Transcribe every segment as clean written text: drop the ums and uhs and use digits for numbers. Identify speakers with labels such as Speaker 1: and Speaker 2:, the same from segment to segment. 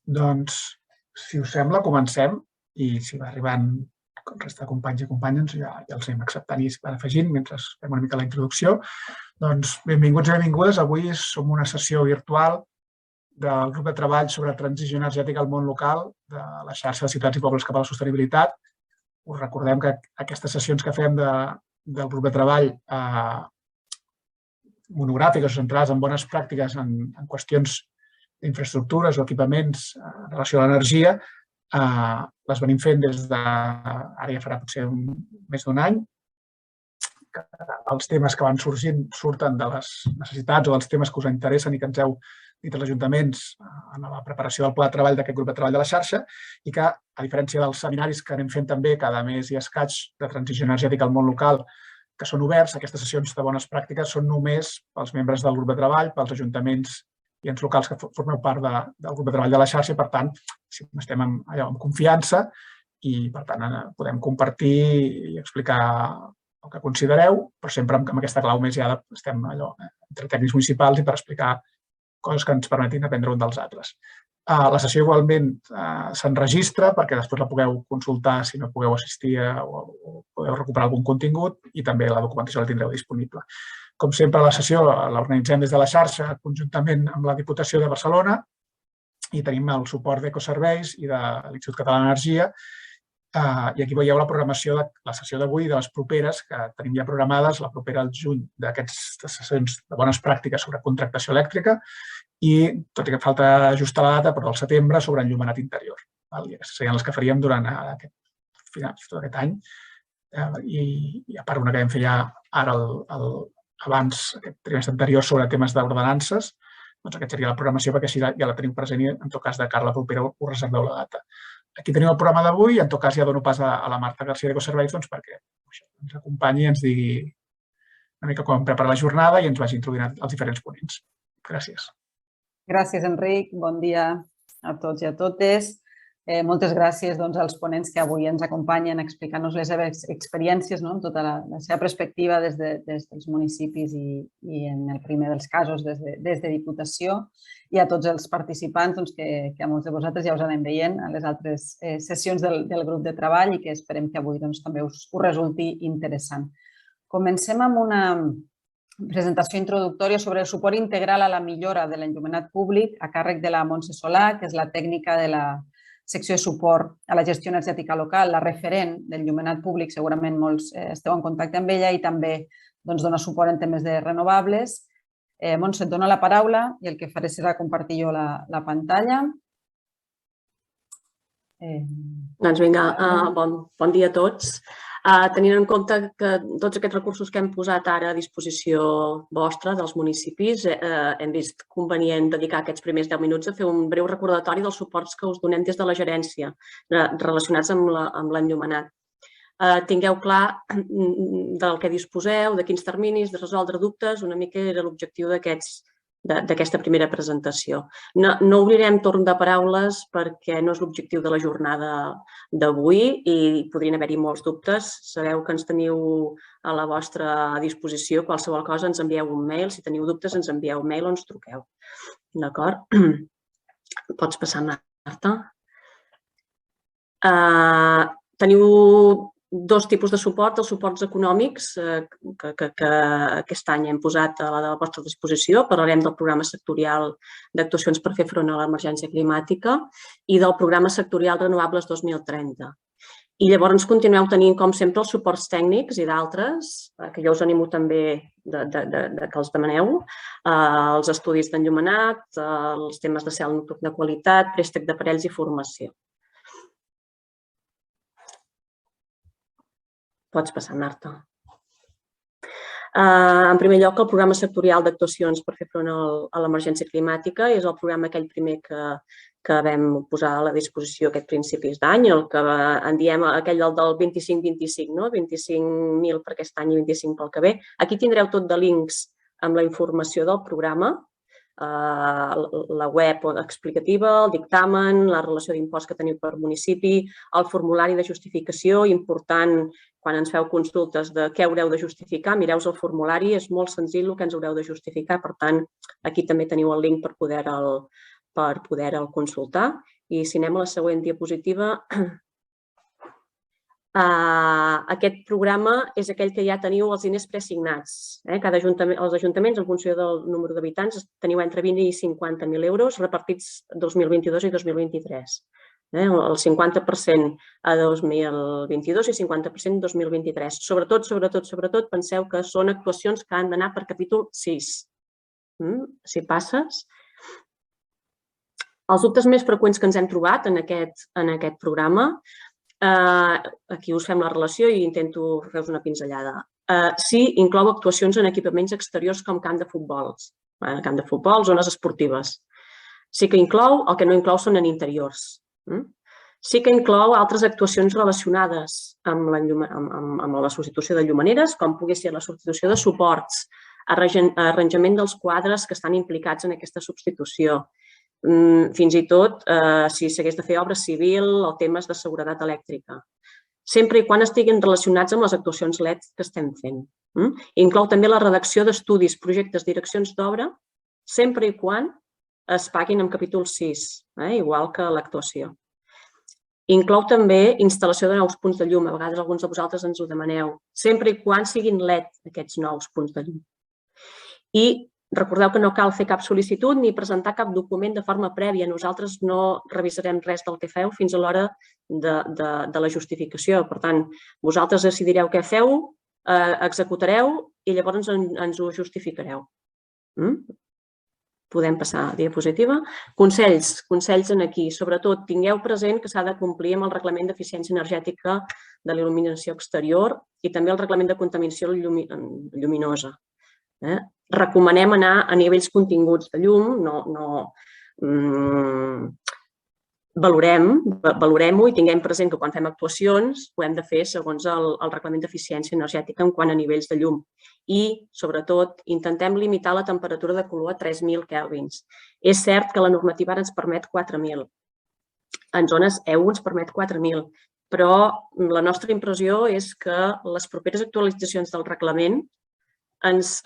Speaker 1: Doncs, si us sembla, comencem i si va arribant com resta de companys i companyes ja els anem acceptant i van afegint mentre fem una mica la introducció. Doncs benvinguts i benvingudes. Avui som una sessió virtual del grup de treball sobre transició energètica al món local de la xarxa de ciutats i pobles cap a la sostenibilitat. Us recordem que aquestes sessions que fem del grup de treball monogràfiques o centrades en bones pràctiques en qüestions d'infraestructures o equipaments en relació a l'energia les venim fent des de, ara ja farà potser més d'un any. Els temes que van sorgint surten de les necessitats o dels temes que us interessen i que ens heu dit als ajuntaments en la preparació del pla de treball d'aquest grup de treball de la xarxa i que, a diferència dels seminaris que anem fent també cada mes i escaig de transició energètica al món local, que són oberts, aquestes sessions de bones pràctiques són només pels membres del grup de treball, pels ajuntaments i ens locals que formeu part del grup de treball de la xarxa i, per tant, estem amb confiança i, per tant, podem compartir i explicar el que considereu, però sempre amb aquesta clau més ja estem entre tècnics municipals i per explicar coses que ens permetin aprendre un dels altres. La sessió igualment s'enregistra perquè després la pugueu consultar si no pugueu assistir o podeu recuperar algun contingut i també la documentació la tindreu disponible. Com sempre, la sessió l'organitzem des de la xarxa conjuntament amb la Diputació de Barcelona i tenim el suport d'Ecoserveis i de l'Institut Català d'Energia. I aquí veieu la programació de la sessió d'avui i de les properes que tenim ja programades, la propera al juny d'aquestes sessions de bones pràctiques sobre contractació elèctrica i, tot i que falta ajustar la data, però al setembre sobre enllumenat interior. Aquestes serien les que faríem durant tot aquest any. I a part una que vam fer ja ara abans, aquest trimestre anterior, sobre temes d'ordenances, doncs aquesta seria la programació perquè així ja la teniu present i en tot cas de cara a la propera us reserveu la data. Aquí teniu el programa d'avui i en tot cas ja dono pas a la Marta García d'Ecoserveis perquè ens acompanyi i ens digui una mica com prepara la jornada i ens vagi introduint els diferents ponents. Gràcies.
Speaker 2: Gràcies, Enric. Bon dia a tots i a totes. Moltes gràcies als ponents que avui ens acompanyen explicant-nos les seves experiències amb tota la seva perspectiva des dels municipis i, en el primer dels casos, des de Diputació, i a tots els participants que a molts de vosaltres ja us anem veient a les altres sessions del grup de treball i que esperem que avui també us resulti interessant. Comencem amb una presentació introductòria sobre el suport integral a la millora de l'enllumenat públic a càrrec de la Montse Solà, que és la tècnica de la secció de suport a la gestió energètica local, la referent del enllumenat públic, segurament molts esteu en contacte amb ella i també dona suport en temes de renovables. Montse, et dono la paraula i el que faré serà compartir jo la pantalla.
Speaker 3: Doncs vinga, bon dia a tots. Tenint en compte que tots aquests recursos que hem posat ara a disposició vostra, dels municipis, hem vist convenient dedicar aquests primers 10 minuts a fer un breu recordatori dels suports que us donem des de la gerència relacionats amb l'enllumenat. Tingueu clar del que disposeu, de quins terminis, de resoldre dubtes, una mica era l'objectiu d'aquesta primera presentació. No obrirem torn de paraules perquè no és l'objectiu de la jornada d'avui i podrien haver-hi molts dubtes. Sabeu que ens teniu a la vostra disposició. Qualsevol cosa ens envieu un mail. Si teniu dubtes ens envieu un mail o ens truqueu. D'acord? Pots passar, Marta. Teniu dos tipus de suport, els suports econòmics que aquest any hem posat a la vostra disposició. Parlarem del programa sectorial d'actuacions per fer front a l'emergència climàtica i del programa sectorial Renovables 2030. I llavors continueu tenint, com sempre, els suports tècnics i d'altres, que jo us animo també que els demaneu, els estudis d'enllumenat, els temes de cel nocturn de qualitat, préstec d'aparells i formació. Pots passar, Marta. En primer lloc, el programa sectorial d'actuacions per fer front a l'emergència climàtica és el programa aquell primer que vam posar a la disposició aquest principis d'any, el que en diem aquell del 25-25, 25.000 per aquest any i 25 pel que ve. Aquí tindreu tot de links amb la informació del programa, la web explicativa, el dictamen, la relació d'impost que teniu per municipi, el formulari de justificació, important quan ens feu consultes de què haureu de justificar, mireu el formulari, és molt senzill el que ens haureu de justificar, per tant, aquí també teniu el link per poder-el consultar. I si anem a la següent diapositiva, aquest programa és aquell que ja teniu els diners preassignats. Els ajuntaments, en funció del número d'habitants, teniu entre 20 i 50.000 euros repartits 2022 i 2023. El 50% a 2022 i 50% a 2023. Sobretot, penseu que són actuacions que han d'anar per capítol 6. Si passes. Els dubtes més freqüents que ens hem trobat en aquest programa, aquí us fem la relació i intento fer-vos una pinzellada. Sí, inclou actuacions en equipaments exteriors com camp de futbol, zones esportives. Sí que inclou, el que no inclou són en interiors. Sí que inclou altres actuacions relacionades amb la substitució de llumaneres, com pugui ser la substitució de suports, arranjament dels quadres que estan implicats en aquesta substitució, fins i tot si s'hagués de fer obra civil o temes de seguretat elèctrica, sempre i quan estiguin relacionats amb les actuacions LED que estem fent. Inclou també la redacció d'estudis, projectes, direccions d'obra, sempre i quan es paguin en capítol 6, igual que l'actuació. Inclou també instal·lació de nous punts de llum, a vegades alguns de vosaltres ens ho demaneu, sempre i quan siguin LED aquests nous punts de llum. I recordeu que no cal fer cap sol·licitud ni presentar cap document de forma prèvia. Nosaltres no revisarem res del que feu fins a l'hora de la justificació. Per tant, vosaltres decidireu què feu, executareu i llavors ens ho justificareu. Podem passar a diapositiva. Consells aquí. Sobretot, tingueu present que s'ha de complir amb el reglament d'eficiència energètica de l'il·luminació exterior i també el reglament de contaminació lluminosa. Recomanem anar a nivells continguts de llum, valorem-ho i tinguem present que quan fem actuacions ho hem de fer segons el reglament d'eficiència energètica en quant a nivells de llum. I, sobretot, intentem limitar la temperatura de color a 3.000 kèlvins. És cert que la normativa ara ens permet 4.000. En zones EU ens permet 4.000, però la nostra impressió és que les properes actualitzacions del reglament ens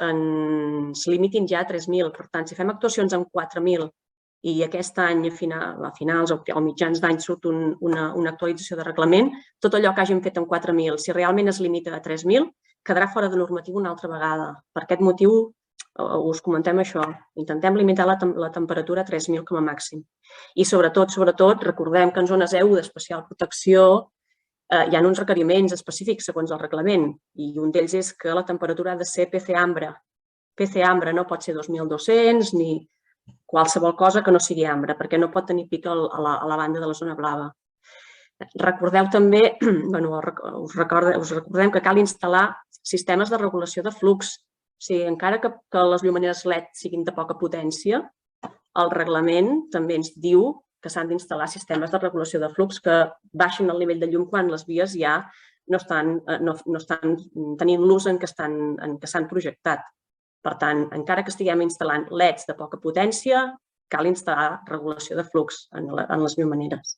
Speaker 3: limitin ja a 3.000. Per tant, si fem actuacions amb 4.000 i aquest any, a finals o mitjans d'any, surt una actualització de reglament, tot allò que hàgim fet amb 4.000, si realment es limita a 3.000, quedarà fora de normativa una altra vegada. Per aquest motiu us comentem això. Intentem limitar la temperatura a 3.000 com a màxim. I sobretot, recordem que en zones EU d'especial protecció hi ha uns requeriments específics segons el reglament i un d'ells és que la temperatura ha de ser PC Ambra. PC Ambra no pot ser 2.200 ni qualsevol cosa que no sigui Ambra, perquè no pot tenir pic a la banda de la zona blava. Recordeu també, us recordem que cal instal·lar sistemes de regulació de flux. O sigui, encara que les llumaneres LED siguin de poca potència, el reglament també ens diu que s'han d'instal·lar sistemes de regulació de flux que baixin el nivell de llum quan les vies ja no estan tenint l'ús en què s'han projectat. Per tant, encara que estiguem instal·lant LEDs de poca potència, cal instal·lar regulació de flux en les llumaneres.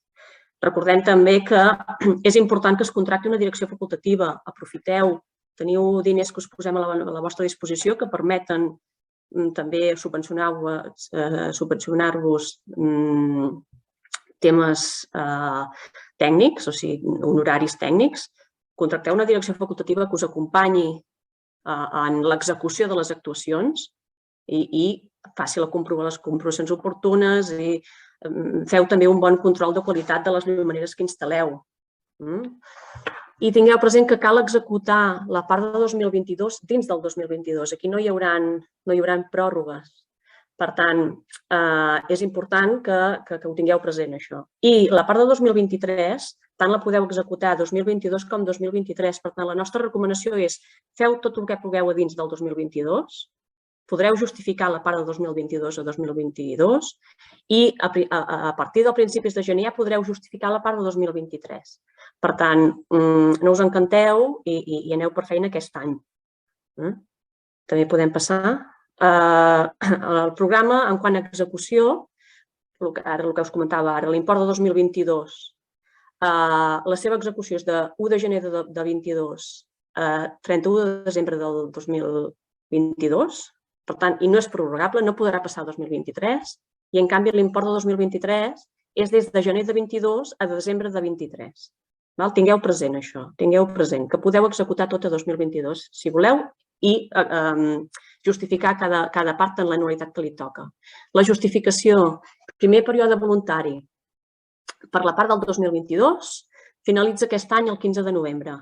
Speaker 3: Recordem també que és important que es contracti una direcció facultativa. Aprofiteu, teniu diners que us posem a la vostra disposició que permeten també subvencionar-vos temes tècnics, o sigui, honoraris tècnics. Contracteu una direcció facultativa que us acompanyi en l'execució de les actuacions i faci les comprovacions oportunes i feu també un bon control de qualitat de les llumaneres que instal·leu. I tingueu present que cal executar la part de 2022 dins del 2022. Aquí no hi haurà pròrrogues. Per tant, és important que ho tingueu present, això. I la part de 2023, tant la podeu executar 2022 com 2023. Per tant, la nostra recomanació és feu tot el que pugueu a dins del 2022, podreu justificar la part de 2022 a 2022 i a partir dels principis de gener ja podreu justificar la part de 2023. Per tant, no us encanteu i aneu per feina aquest any. També podem passar. El programa, en quant a execució, ara el que us comentava ara, l'import de 2022, la seva execució és de 1 de gener de 2022 a 31 de desembre del 2022, per tant, i no és prorrogable, no podrà passar a 2023, i en canvi l'import de 2023 és des de gener de 22 a desembre de 23. Tingueu present això, tingueu present que podeu executar tot a 2022, si voleu, i justificar cada part en l'anualitat que li toca. La justificació, primer període voluntari, per la part del 2022, finalitza aquest any el 15 de novembre.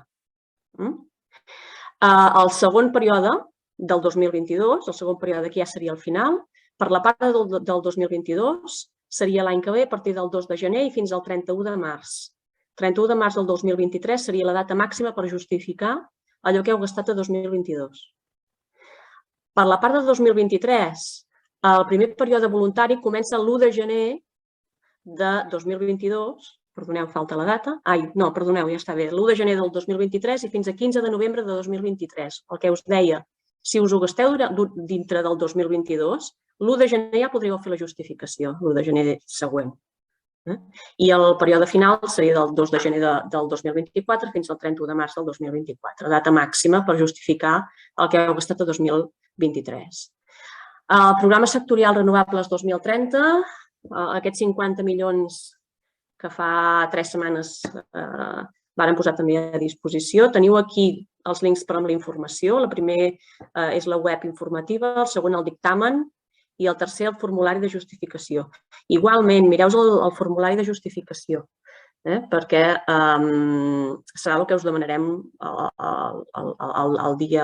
Speaker 3: El segon període del 2022, el segon període que ja seria el final, per la part del 2022 seria l'any que ve a partir del 2 de gener i fins al 31 de març. 31 de març del 2023 seria la data màxima per justificar allò que heu gastat a 2022. Per la part de 2023, el primer període voluntari comença l'1 de gener de 2022, perdoneu, falta la data, no, perdoneu, ja està bé, l'1 de gener del 2023 i fins a 15 de novembre de 2023. El que us deia, si us ho gasteu dintre del 2022, l'1 de gener ja podríeu fer la justificació, l'1 de gener següent. I el període final seria del 2 de gener del 2024 fins al 31 de març del 2024, data màxima per justificar el que heu gastat a 2023. El programa sectorial Renovables 2030, aquests 50 milions que fa 3 setmanes varen posar també a disposició. Teniu aquí els links per a la informació. El primer és la web informativa, el segon el dictamen, i el tercer, el formulari de justificació. Igualment, mireu el formulari de justificació, perquè serà el que us demanarem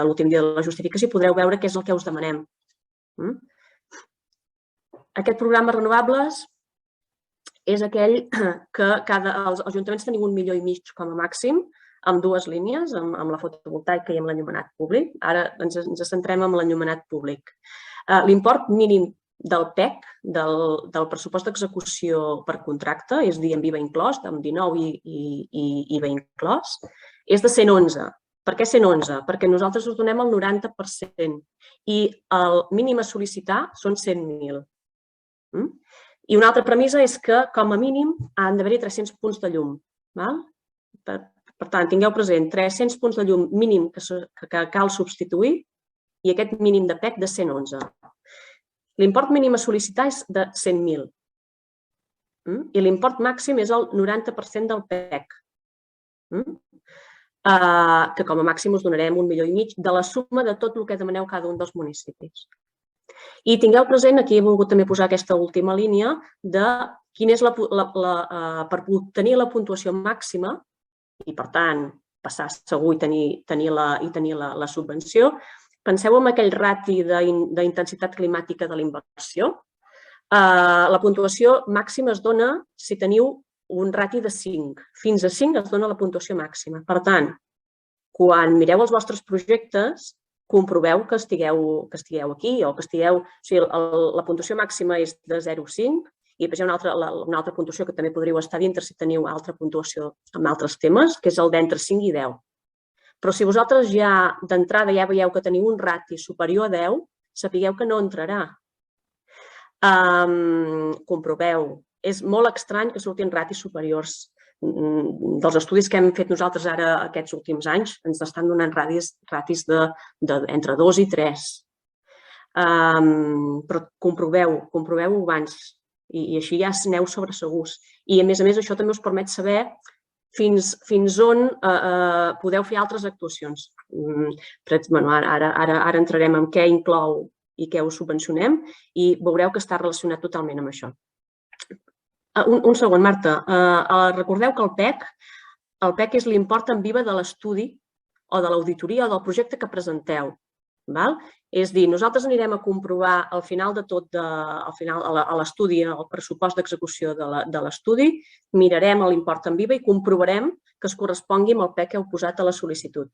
Speaker 3: l'últim dia de la justificació i podreu veure què és el que us demanem. Aquest programa Renovables és aquell que els ajuntaments tenim 1,5 milions com a màxim, amb 2 línies, amb la fotovoltaica i amb l'enllumenat públic. Ara ens centrem en l'enllumenat públic. L'import mínim del PEC, del pressupost d'execució per contracte, és a dir, amb IVA inclòs, amb 19 i IVA inclòs, és de 111. Per què 111? Perquè nosaltres us donem el 90% i el mínim a sol·licitar són 100.000. I una altra premissa és que, com a mínim, han d'haver-hi 300 punts de llum. Per tant, tingueu present 300 punts de llum mínim que cal substituir i aquest mínim de PEC de 111. L'import mínim a sol·licitar és de 100.000 i l'import màxim és el 90% del PEC, que com a màxim us donarem 1,5 milions de la suma de tot el que demaneu cada un dels municipis. I tingueu present, aquí he volgut també posar aquesta última línia, de quina és per obtenir la puntuació màxima i, per tant, passar segur i tenir la subvenció. Penseu en aquell rati d'intensitat climàtica de la inversió. La puntuació màxima es dona si teniu un rati de 5. Fins a 5 es dona la puntuació màxima. Per tant, quan mireu els vostres projectes, comproveu que estigueu aquí o que estigueu... O sigui, la puntuació màxima és de 0,5 i després hi ha una altra puntuació que també podríeu estar dintre si teniu altra puntuació amb altres temes, que és el d'entre 5 i 10. Però si vosaltres ja d'entrada ja veieu que teniu un rati superior a 10, sapigueu que no entrarà. Comproveu. És molt estrany que surtin ratis superiors. Dels estudis que hem fet nosaltres ara aquests últims anys, ens estan donant ratis entre 2 i 3. Però comproveu-ho abans i així ja aneu sobre segurs. I a més, això també us permet saber fins on podeu fer altres actuacions. Ara entrarem en què inclou i què us subvencionem i veureu que està relacionat totalment amb això. Un segon, Marta. Recordeu que el PEC és l'import en viva de l'estudi o de l'auditoria o del projecte que presenteu. És a dir, nosaltres anirem a comprovar al final de tot, a l'estudi, el pressupost d'execució de l'estudi, mirarem l'import en viva i comprovarem que es correspongui amb el PEC que heu posat a la sol·licitud.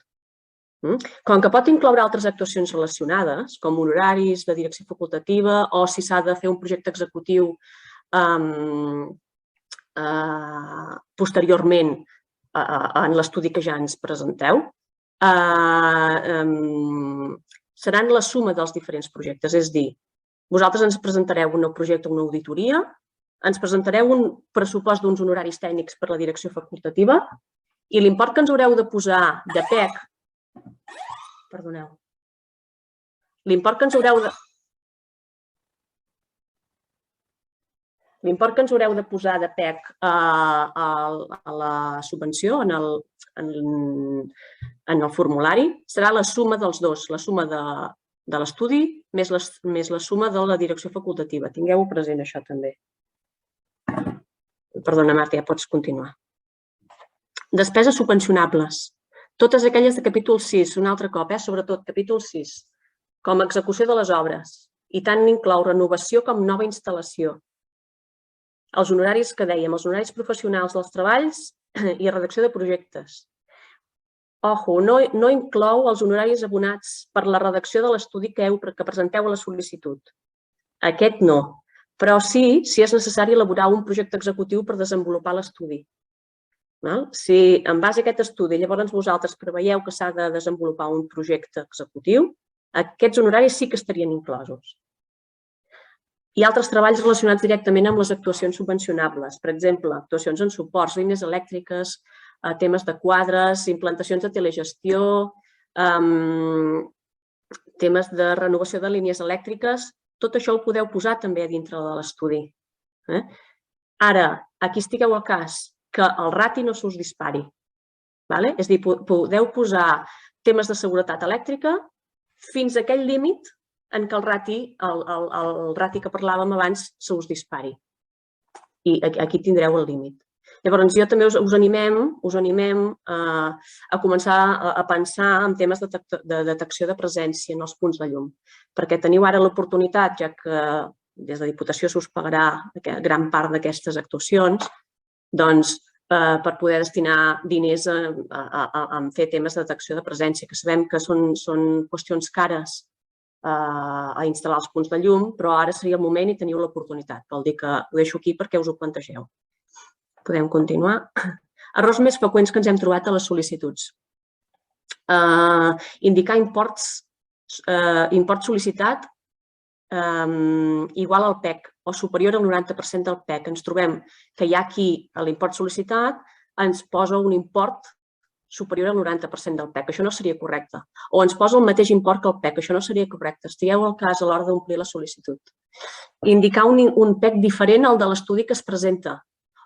Speaker 3: Com que pot incloure altres actuacions relacionades, com honoraris de direcció facultativa o si s'ha de fer un projecte executiu posteriorment en l'estudi que ja ens presenteu, seran la suma dels diferents projectes. És a dir, vosaltres ens presentareu un projecte, una auditoria, ens presentareu un pressupost d'uns honoraris tècnics per la direcció facultativa i l'import que ens haureu de posar de PEC, perdoneu, l'import que ens haureu de... L'import que ens haureu de posar de PEC a la subvenció, en el formulari, serà la suma dels dos, la suma de l'estudi més la suma de la direcció facultativa. Tingueu-ho present, això també. Perdona, Marta, ja pots continuar. Despeses subvencionables. Totes aquelles de capítol 6, un altre cop, sobretot capítol 6, com a execució de les obres, i tant inclou renovació com nova instal·lació. Els honoraris que dèiem, els honoraris professionals dels treballs i redacció de projectes. Ojo, no inclou els honoraris abonats per la redacció de l'estudi que presenteu a la sol·licitud. Aquest no, però sí, si és necessari elaborar un projecte executiu per desenvolupar l'estudi. Si en base a aquest estudi llavors vosaltres preveieu que s'ha de desenvolupar un projecte executiu, aquests honoraris sí que estarien inclosos. Hi ha altres treballs relacionats directament amb les actuacions subvencionables, per exemple, actuacions en suports, línies elèctriques, temes de quadres, implantacions de telegestió, temes de renovació de línies elèctriques, tot això ho podeu posar també dintre de l'estudi. Ara, aquí estigueu al cas que el rati no s'us dispari. És a dir, podeu posar temes de seguretat elèctrica fins a aquell límit en què el rati que parlàvem abans s'us dispari. I aquí tindreu el límit. Llavors, jo també us animem a començar a pensar en temes de detecció de presència en els punts de llum, perquè teniu ara l'oportunitat, ja que des de Diputació s'us pagarà gran part d'aquestes actuacions, doncs per poder destinar diners a fer temes de detecció de presència, que sabem que són qüestions cares a instal·lar els punts de llum, però ara seria el moment i teniu l'oportunitat. Vol dir que ho deixo aquí perquè us ho plantegeu. Podem continuar. Errors més freqüents que ens hem trobat a les sol·licituds. Indicar import sol·licitat igual al PEC o superior al 90% del PEC. Ens trobem que hi ha aquí l'import sol·licitat ens posa un import superior al 90% del PEC. Això no seria correcte. O ens posa el mateix import que el PEC. Això no seria correcte. Estigueu al cas a l'hora d'omplir la sol·licitud. Indicar un PEC diferent al de l'estudi que es presenta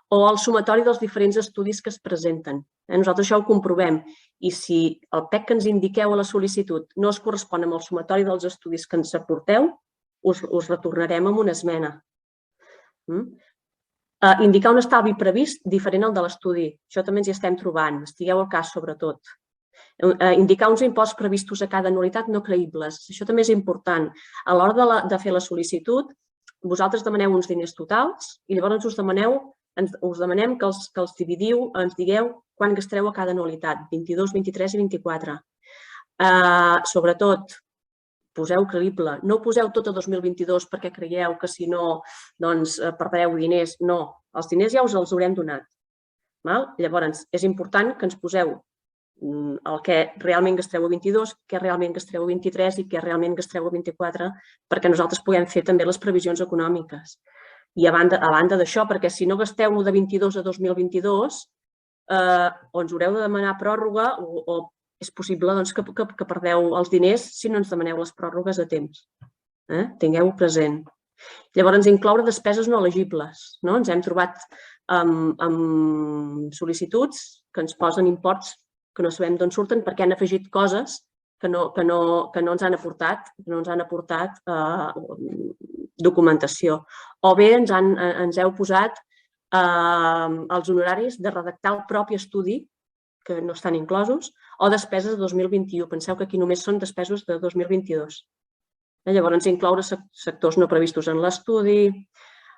Speaker 3: o el sumatori dels diferents estudis que es presenten. Nosaltres això ho comprovem. I si el PEC que ens indiqueu a la sol·licitud no es correspon amb el sumatori dels estudis que ens aporteu, us retornarem amb una esmena. Indicar un estalvi previst diferent al de l'estudi. Això també ens hi estem trobant. Estigueu al cas, sobretot. Indicar uns imposts previstos a cada anualitat no creïbles. Això també és important. A l'hora de fer la sol·licitud, vosaltres demaneu uns diners totals i llavors us demanem que els dividiu, ens digueu quan gastareu a cada anualitat, 22, 23 i 24. Sobretot, poseu creïble. No poseu tot a 2022 perquè creieu que si no perdreu diners. No, els diners ja us els haurem donat. Llavors, és important que ens poseu el que realment gastreu a 22, què realment gastreu a 23 i què realment gastreu a 24 perquè nosaltres puguem fer també les previsions econòmiques. I a banda d'això, perquè si no gasteu-lo de 22 a 2022, o ens haureu de demanar pròrroga o és possible que perdeu els diners si no ens demaneu les pròrrogues a temps. Tingueu-ho present. Llavors, incloure despeses no elegibles. Ens hem trobat amb sol·licituds que ens posen imports que no sabem d'on surten perquè han afegit coses que no ens han aportat documentació. O bé ens heu posat els honoraris de redactar el propi estudi que no estan inclosos, o despeses de 2021. Penseu que aquí només són despeses de 2022. Llavors, incloure sectors no previstos en l'estudi.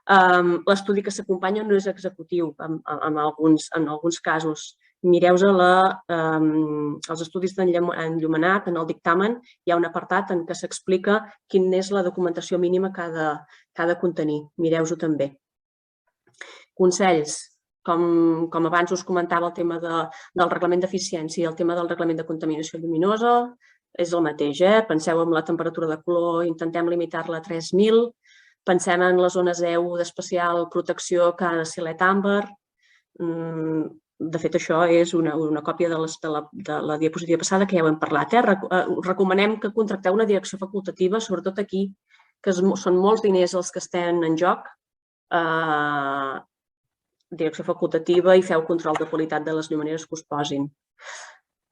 Speaker 3: L'estudi que s'acompanya no és executiu en alguns casos. Mireu-vos els estudis d'enllumenat, en el dictamen, hi ha un apartat en què s'explica quina és la documentació mínima que ha de contenir. Mireu-vos-ho també. Consells. Com abans us comentava el tema del reglament d'eficiència i el tema del reglament de contaminació lluminosa, és el mateix. Penseu en la temperatura de color, intentem limitar-la a 3.000. Pensem en les zones EU d'especial protecció que ha de ser LED àmber. De fet, això és una còpia de la diapositiva passada que ja ho hem parlat. Recomanem que contracteu una direcció facultativa, sobretot aquí, que són molts diners els que estan en joc direcció facultativa i feu control de qualitat de les llumeneres que us posin.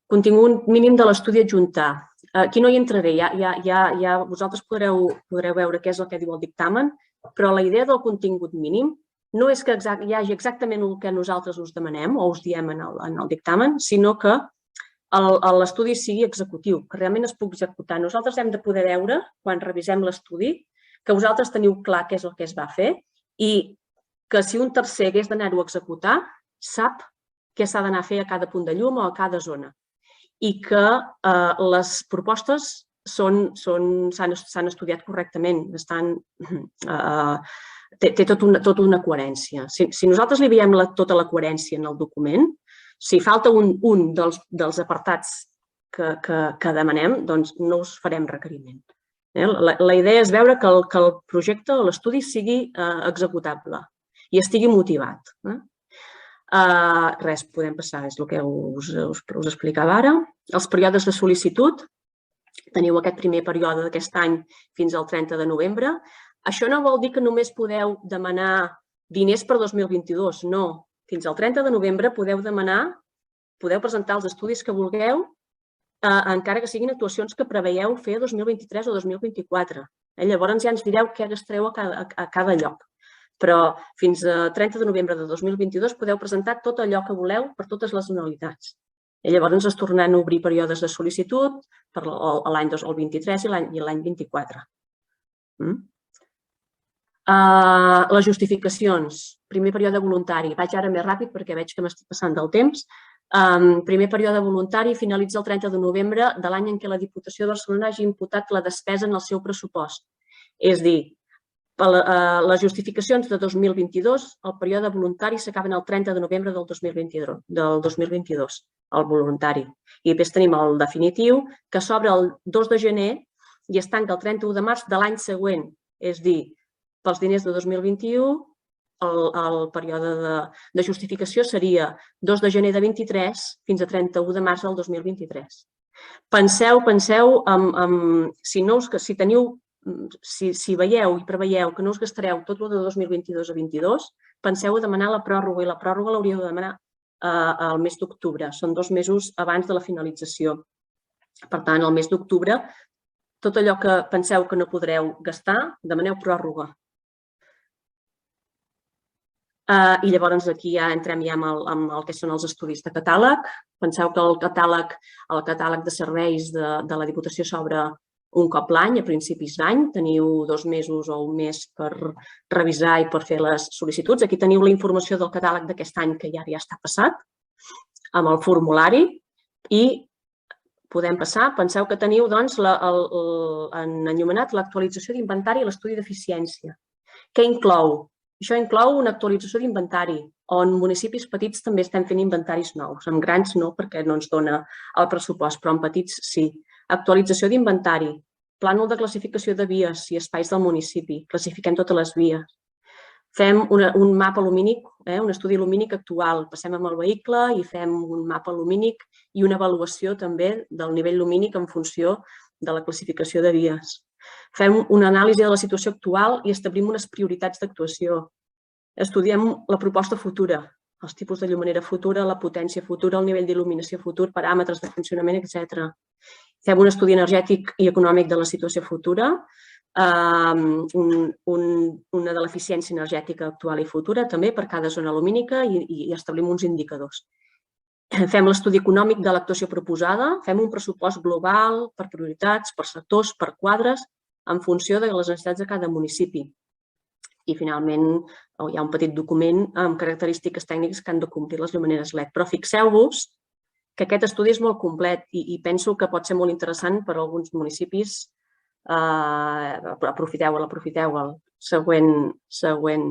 Speaker 3: Contingut mínim de l'estudi adjuntar. Aquí no hi entraré, ja vosaltres podreu veure què és el que diu el dictamen, però la idea del contingut mínim no és que hi hagi exactament el que nosaltres us demanem o us diem en el dictamen, sinó que l'estudi sigui executiu, que realment es pugui executar. Nosaltres hem de poder veure, quan revisem l'estudi, que vosaltres teniu clar què és el que es va fer i que si un tercer hagués d'anar-ho a executar, sap què s'ha d'anar a fer a cada punt de llum o a cada zona. I que les propostes s'han estudiat correctament, té tota una coherència. Si nosaltres li veiem tota la coherència en el document, si falta un dels apartats que demanem, doncs no us farem requeriment. La idea és veure que el projecte o l'estudi sigui executable i estigui motivat. Res, podem passar, és el que us explicava ara. Els períodes de sol·licitud, teniu aquest primer període d'aquest any fins al 30 de novembre. Això no vol dir que només podeu demanar diners per 2022, no. Fins al 30 de novembre podeu presentar els estudis que vulgueu, encara que siguin actuacions que preveieu fer 2023 o 2024. Llavors ja ens direu què gastareu a cada lloc. Però fins a 30 de novembre de 2022 podeu presentar tot allò que voleu per totes les anualitats. Llavors es tornaran a obrir períodes de sol·licitud per l'any 2023 i l'any 2024. Les justificacions. Primer període voluntari. Vaig ara més ràpid perquè veig que m'estic passant del temps. Primer període voluntari finalitza el 30 de novembre de l'any en què la Diputació de Barcelona hagi imputat la despesa en el seu pressupost. És a dir, les justificacions de 2022, el període voluntari s'acaben el 30 de novembre del 2022, el voluntari. I després tenim el definitiu, que s'obre el 2 de gener i es tanca el 31 de març de l'any següent. És a dir, pels diners de 2021, el període de justificació seria 2 de gener de 23 fins a 31 de març del 2023. Penseu, si veieu i preveieu que no us gastareu tot el de 2022 a 2022, penseu a demanar la pròrroga i la pròrroga l'hauríeu de demanar al mes d'octubre. Són 2 mesos abans de la finalització. Per tant, al mes d'octubre, tot allò que penseu que no podreu gastar, demaneu pròrroga. I llavors aquí ja entrem amb el que són els estudis de catàleg. Penseu que el catàleg de serveis de la Diputació s'obre un cop l'any, a principis d'any. Teniu 2 mesos o un mes per revisar i per fer les sol·licituds. Aquí teniu la informació del catàleg d'aquest any que ja està passat, amb el formulari. I podem passar. Penseu que teniu enllumenat l'actualització d'inventari i l'estudi d'eficiència. Què inclou? Això inclou una actualització d'inventari, on municipis petits també estem fent inventaris nous. En grans no, perquè no ens dona el pressupost, però en petits sí. Actualització d'inventari, plànol de classificació de vies i espais del municipi. Classifiquem totes les vies. Fem un mapa lumínic, un estudi lumínic actual. Passem amb el vehicle i fem un mapa lumínic i una avaluació també del nivell lumínic en funció de la classificació de vies. Fem una anàlisi de la situació actual i establim unes prioritats d'actuació. Estudiem la proposta futura, els tipus de llumenera futura, la potència futura, el nivell d'il·luminació futur, paràmetres de funcionament, etc. Fem un estudi energètic i econòmic de la situació futura, una de l'eficiència energètica actual i futura, també per cada zona lumínica, i establim uns indicadors. Fem l'estudi econòmic de l'actuació proposada, fem un pressupost global per prioritats, per sectors, per quadres, en funció de les necessitats de cada municipi. I finalment hi ha un petit document amb característiques tècniques que han de complir les llumeneres LED. Però fixeu-vos que aquest estudi és molt complet i penso que pot ser molt interessant per a alguns municipis. Aprofiteu-el. Següent.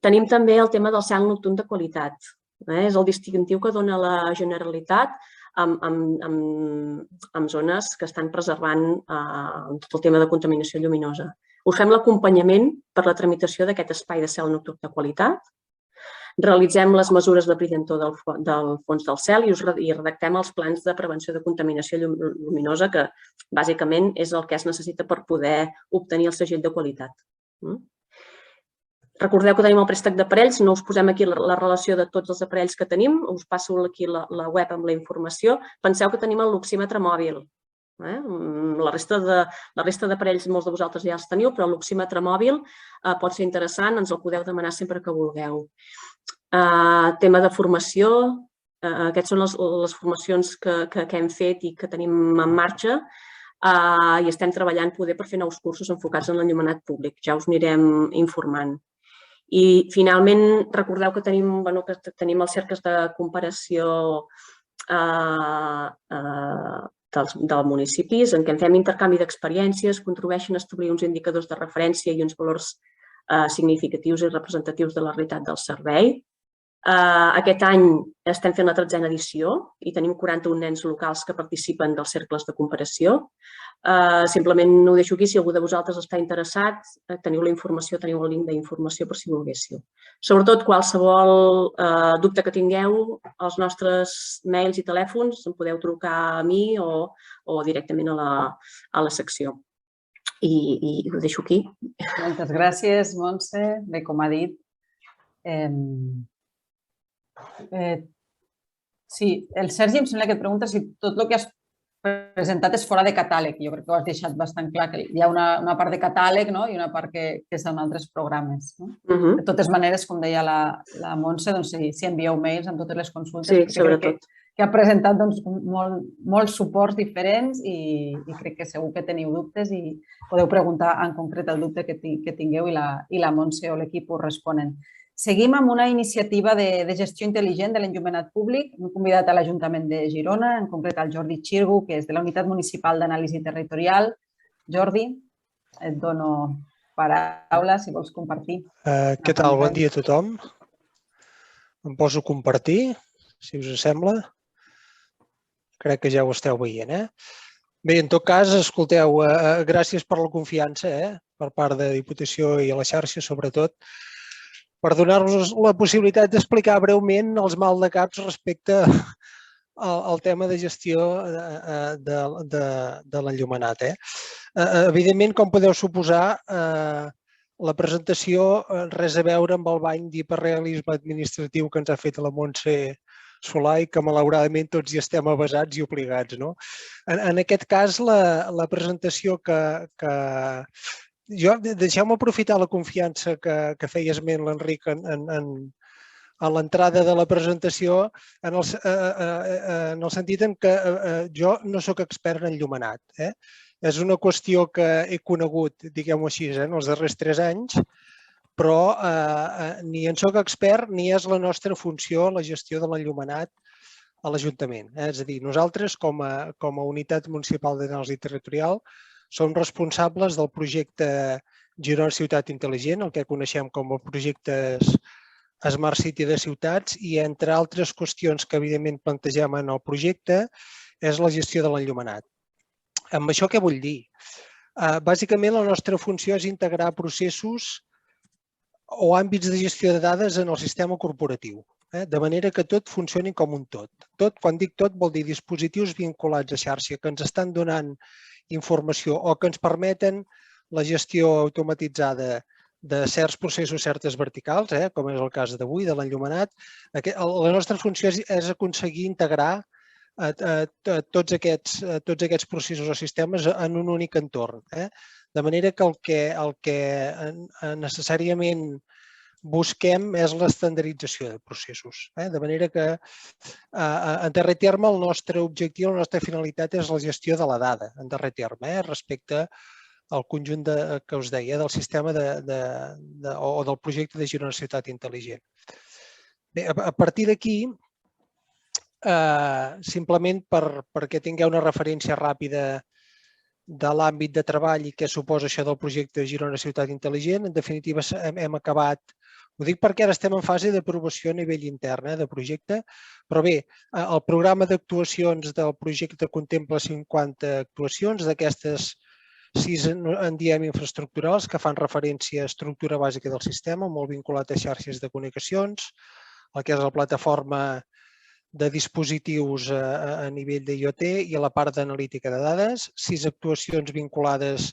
Speaker 3: Tenim també el tema del cel nocturn de qualitat. És el distintiu que dona la Generalitat en zones que estan preservant tot el tema de contaminació lluminosa. Us fem l'acompanyament per la tramitació d'aquest espai de cel nocturn de qualitat. Realitzem les mesures de brillantor del fons del cel i redactem els plans de prevenció de contaminació lluminosa, que bàsicament és el que es necessita per poder obtenir el segell de qualitat. Recordeu que tenim el préstec d'aparells, no us posem aquí la relació de tots els aparells que tenim, us passo aquí la web amb la informació. Penseu que tenim el l'oxímetre mòbil. La resta d'aparells molts de vosaltres ja els teniu, però l'oxímetre mòbil pot ser interessant, ens el podeu demanar sempre que vulgueu. Tema de formació, aquestes són les formacions que hem fet i que tenim en marxa i estem treballant poder per fer nous cursos enfocats en l'enllumenat públic. Ja us anirem informant. I finalment recordeu que tenim els cercles de comparació dels municipis en què en fem intercanvi d'experiències, contribueixen a establir uns indicadors de referència i uns valors significatius i representatius de la realitat del servei. Aquest any estem fent la 13a edició i tenim 41 nens locals que participen dels cercles de comparació. Simplement ho deixo aquí, si algú de vosaltres està interessat, teniu la informació, teniu el link d'informació per si volguéssiu. Sobretot, qualsevol dubte que tingueu, els nostres mails i telèfons, em podeu trucar a mi o directament a la secció. I ho deixo aquí.
Speaker 2: Moltes gràcies, Montse. Bé, com ha dit, sí, el Sergi em sembla que et pregunta si tot el que has presentat és fora de catàleg. Jo crec que ho has deixat bastant clar, que hi ha una part de catàleg i una part que és en altres programes. De totes maneres, com deia la Montse, si envieu mails amb totes les consultes, crec que ha presentat molts suports diferents i crec que segur que teniu dubtes i podeu preguntar en concret el dubte que tingueu i la Montse o l'equip us responen. Seguim amb una iniciativa de gestió intel·ligent de l'enllumenat públic. Hem convidat a l'Ajuntament de Girona, en concret al Jordi Xirgu, que és de la Unitat Municipal d'Anàlisi Territorial. Jordi, et dono paraula, si vols compartir.
Speaker 4: Què tal? Bon dia a tothom. Em poso a compartir, si us sembla. Crec que ja ho esteu veient. Bé, en tot cas, escolteu, gràcies per la confiança per part de Diputació i a la xarxa, sobretot, per donar-nos la possibilitat d'explicar breument els maldecaps respecte al tema de gestió de l'enllumenat. Evidentment, com podeu suposar, la presentació res a veure amb el bany d'hiperrealisme administratiu que ens ha fet la Montse Solà i que malauradament tots hi estem avesats i obligats. En aquest cas, la presentació deixeu-me aprofitar la confiança que feia esment l'Enric a l'entrada de la presentació en el sentit en què jo no soc expert en enllumenat. És una qüestió que he conegut, diguem-ho així, en els darrers 3 anys, però ni en soc expert ni és la nostra funció la gestió de l'enllumenat a l'Ajuntament. És a dir, nosaltres com a unitat municipal d'anàlisi territorial som responsables del projecte Girona Ciutat Intel·ligent, el que coneixem com a projectes Smart City de ciutats i, entre altres qüestions que evidentment plantegem en el projecte, és la gestió de l'enllumenat. Amb això què vull dir? Bàsicament, la nostra funció és integrar processos o àmbits de gestió de dades en el sistema corporatiu, de manera que tot funcioni com un tot. Tot, quan dic tot, vol dir dispositius vinculats a xarxa que ens estan donant informació o que ens permeten la gestió automatitzada de certs processos, certes verticals, com és el cas d'avui, de l'enllumenat. La nostra funció és aconseguir integrar tots aquests processos o sistemes en un únic entorn. De manera que el que necessàriament busquem és l'estandardització de processos. De manera que, en darrer terme, el nostre objectiu, la nostra finalitat és la gestió de la dada, en darrer terme, respecte al conjunt que us deia del sistema o del projecte de Girona Ciutat Intel·ligent. Bé, a partir d'aquí, simplement perquè tingueu una referència ràpida de l'àmbit de treball i què suposa això del projecte Girona Ciutat Intel·ligent, en definitiva hem acabat, ho dic perquè ara estem en fase d'aprovació a nivell intern de projecte, però bé, el programa d'actuacions del projecte contempla 50 actuacions, d'aquestes 6 en diem infraestructurals, que fan referència a estructura bàsica del sistema, molt vinculat a xarxes de connexions, el que és la plataforma de dispositius a nivell d'IoT i a la part d'analítica de dades, 6 actuacions vinculades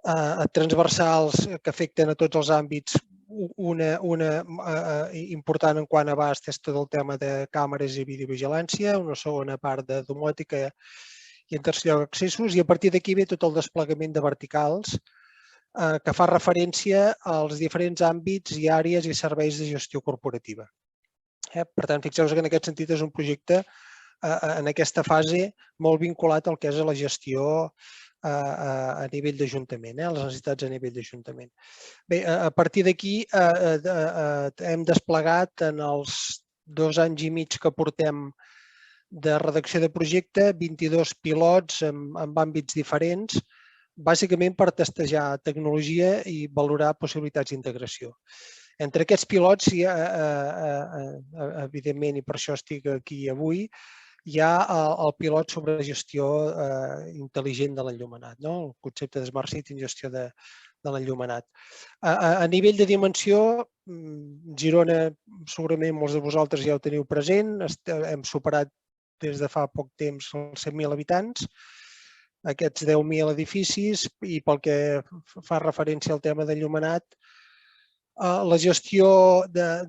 Speaker 4: a transversals que afecten a tots els àmbits una important en quant a abast és tot el tema de càmeres i videovigilància, una segona part de domòtica i en tercer lloc accessos, i a partir d'aquí ve tot el desplegament de verticals que fa referència als diferents àmbits i àrees i serveis de gestió corporativa. Per tant, fixeu-vos que en aquest sentit és un projecte en aquesta fase molt vinculat al que és la gestió a nivell d'Ajuntament, les necessitats a nivell d'Ajuntament. Bé, a partir d'aquí hem desplegat en els 2 anys i mig que portem de redacció de projecte 22 pilots en àmbits diferents, bàsicament per testejar tecnologia i valorar possibilitats d'integració. Entre aquests pilots, evidentment, i per això estic aquí avui, hi ha el pilot sobre gestió intel·ligent de l'enllumenat, el concepte de Smart City en gestió de l'enllumenat. A nivell de dimensió, Girona, segurament molts de vosaltres ja ho teniu present, hem superat des de fa poc temps els 100.000 habitants, aquests 10.000 edificis, i pel que fa referència al tema d'enllumenat, la gestió de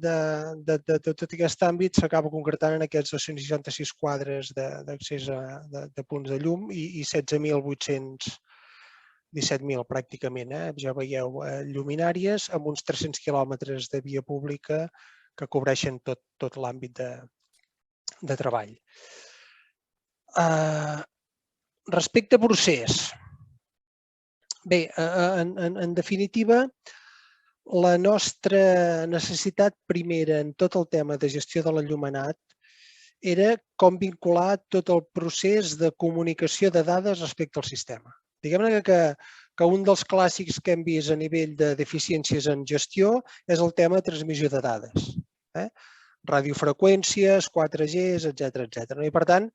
Speaker 4: tot aquest àmbit s'acaba concretant en aquests 266 quadres d'accés de punts de llum i 16.800, 17.000 pràcticament, ja veieu, lluminàries, amb uns 300 quilòmetres de via pública que cobreixen tot l'àmbit de treball. Respecte a procés, bé, en definitiva, la nostra necessitat primera en tot el tema de gestió de l'enllumenat era com vincular tot el procés de comunicació de dades respecte al sistema. Diguem-ne que un dels clàssics que hem vist a nivell de deficiències en gestió és el tema de transmissió de dades. Radiofreqüències, 4Gs, etc. I per tant,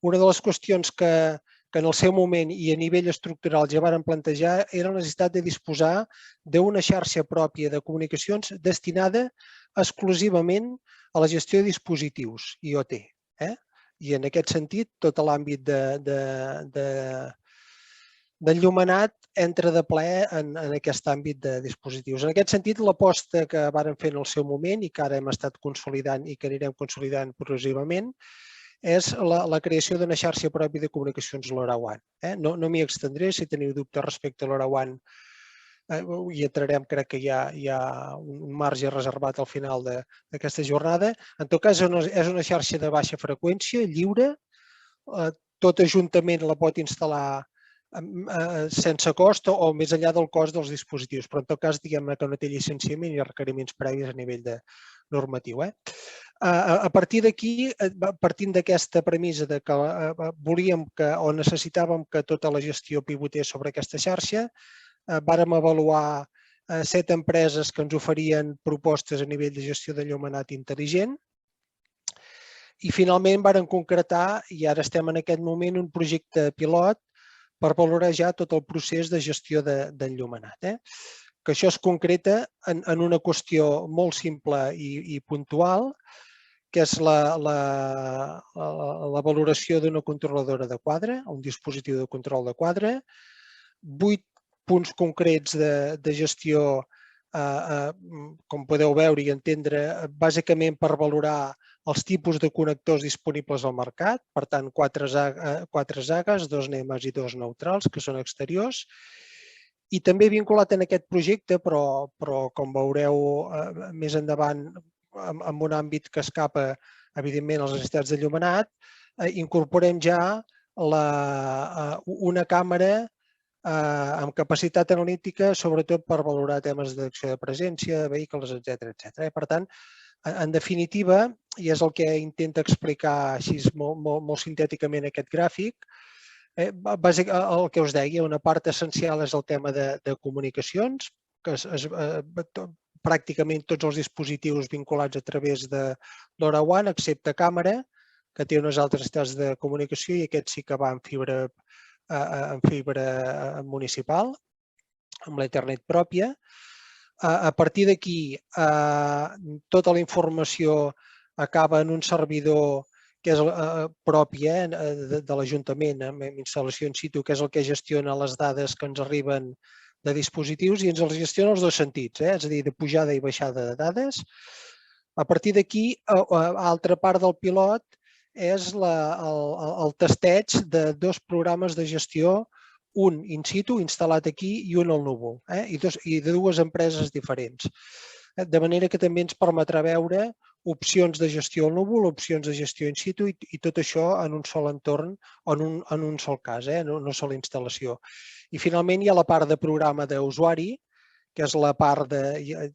Speaker 4: una de les qüestions que en el seu moment i a nivell estructural ja varen plantejar era la necessitat de disposar d'una xarxa pròpia de comunicacions destinada exclusivament a la gestió de dispositius IoT. I en aquest sentit, tot l'àmbit d'enllumenat entra de ple en aquest àmbit de dispositius. En aquest sentit, l'aposta que varen fer en el seu moment i que ara hem estat consolidant i que anirem consolidant progressivament és la creació d'una xarxa pròpia de comunicacions LoRaWAN. No m'hi extendré, si teniu dubtes respecte a LoRaWAN hi entrarem, crec que hi ha un marge reservat al final d'aquesta jornada. En tot cas, és una xarxa de baixa freqüència, lliure, tot ajuntament la pot instal·lar sense cost o més enllà del cost dels dispositius, però en tot cas diguem que no té llicenciament i requeriments previs a nivell normatiu. A partir d'aquí, partint d'aquesta premissa que volíem o necessitàvem que tota la gestió pivotés sobre aquesta xarxa, vàrem avaluar 7 empreses que ens oferien propostes a nivell de gestió d'enllumenat intel·ligent i finalment vàrem concretar, i ara estem en aquest moment, un projecte pilot per valorar ja tot el procés de gestió d'enllumenat. Que això es concreta en una qüestió molt simple i puntual, que és la valoració d'una controladora de quadre, un dispositiu de control de quadre, 8 punts concrets de gestió, com podeu veure i entendre, bàsicament per valorar els tipus de connectors disponibles al mercat, per tant, 4 zagues, 2 NEMs i 2 neutrals, que són exteriors, i també vinculat en aquest projecte, però com veureu més endavant, en un àmbit que escapa, evidentment, a les necessitats d'enllumenat, incorporem ja una càmera amb capacitat analítica, sobretot per valorar temes de detecció de presència, de vehicles, etc. Per tant, en definitiva, i és el que intenta explicar així molt sintèticament aquest gràfic, bàsicament el que us deia, una part essencial és el tema de comunicacions, que pràcticament tots els dispositius vinculats a través de LoRaWAN, excepte càmera, que té unes altres necessitats de comunicació i aquest sí que va en fibra municipal, amb l'Ethernet pròpia. A partir d'aquí, tota la informació acaba en un servidor que és propi de l'Ajuntament, amb instal·lació in situ, que és el que gestiona les dades que ens arriben de dispositius i ens els gestiona els dos sentits, és a dir, de pujada i baixada de dades. A partir d'aquí, altra part del pilot és el testeig de dos programes de gestió, un in situ, instal·lat aquí, i un al núvol, i de dues empreses diferents. De manera que també ens permetrà veure opcions de gestió al núvol, opcions de gestió in situ i tot això en un sol entorn o en un sol cas, en una sola instal·lació. I finalment hi ha la part de programa d'usuari, que és la part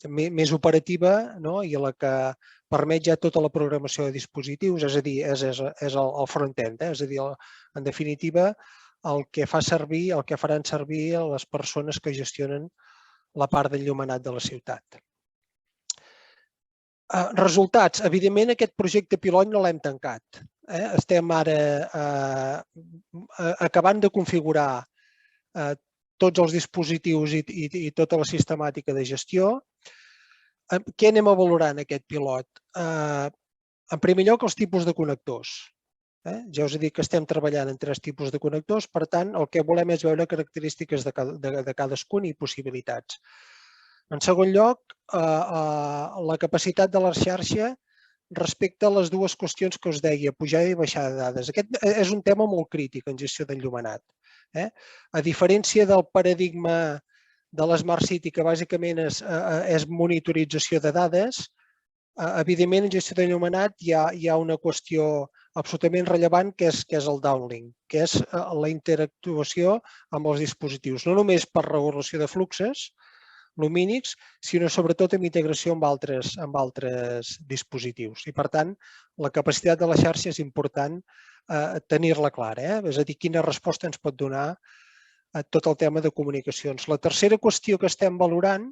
Speaker 4: més operativa i la que permet ja tota la programació de dispositius, és a dir, és el front-end, és a dir, en definitiva, el que faran servir les persones que gestionen la part d'enllumenat de la ciutat. Resultats. Evidentment, aquest projecte pilot no l'hem tancat. Estem ara acabant de configurar tots els dispositius i tota la sistemàtica de gestió. Què anem a valorar en aquest pilot? En primer lloc, els tipus de connectors. Ja us he dit que estem treballant en 3 tipus de connectors, per tant, el que volem és veure característiques de cadascun i possibilitats. En segon lloc, la capacitat de la xarxa respecte a les dues qüestions que us deia, pujada i baixada de dades. Aquest és un tema molt crític en gestió d'enllumenat. A diferència del paradigma de l'Smart City, que bàsicament és monitorització de dades, evidentment en gestió d'enllumenat hi ha una qüestió absolutament rellevant que és el downlink, que és la interactuació amb els dispositius, no només per regulació de fluxes lumínics, sinó sobretot amb integració amb altres dispositius. I per tant, la capacitat de la xarxa és important tenir-la clara, és a dir, quina resposta ens pot donar a tot el tema de comunicacions. La tercera qüestió que estem valorant,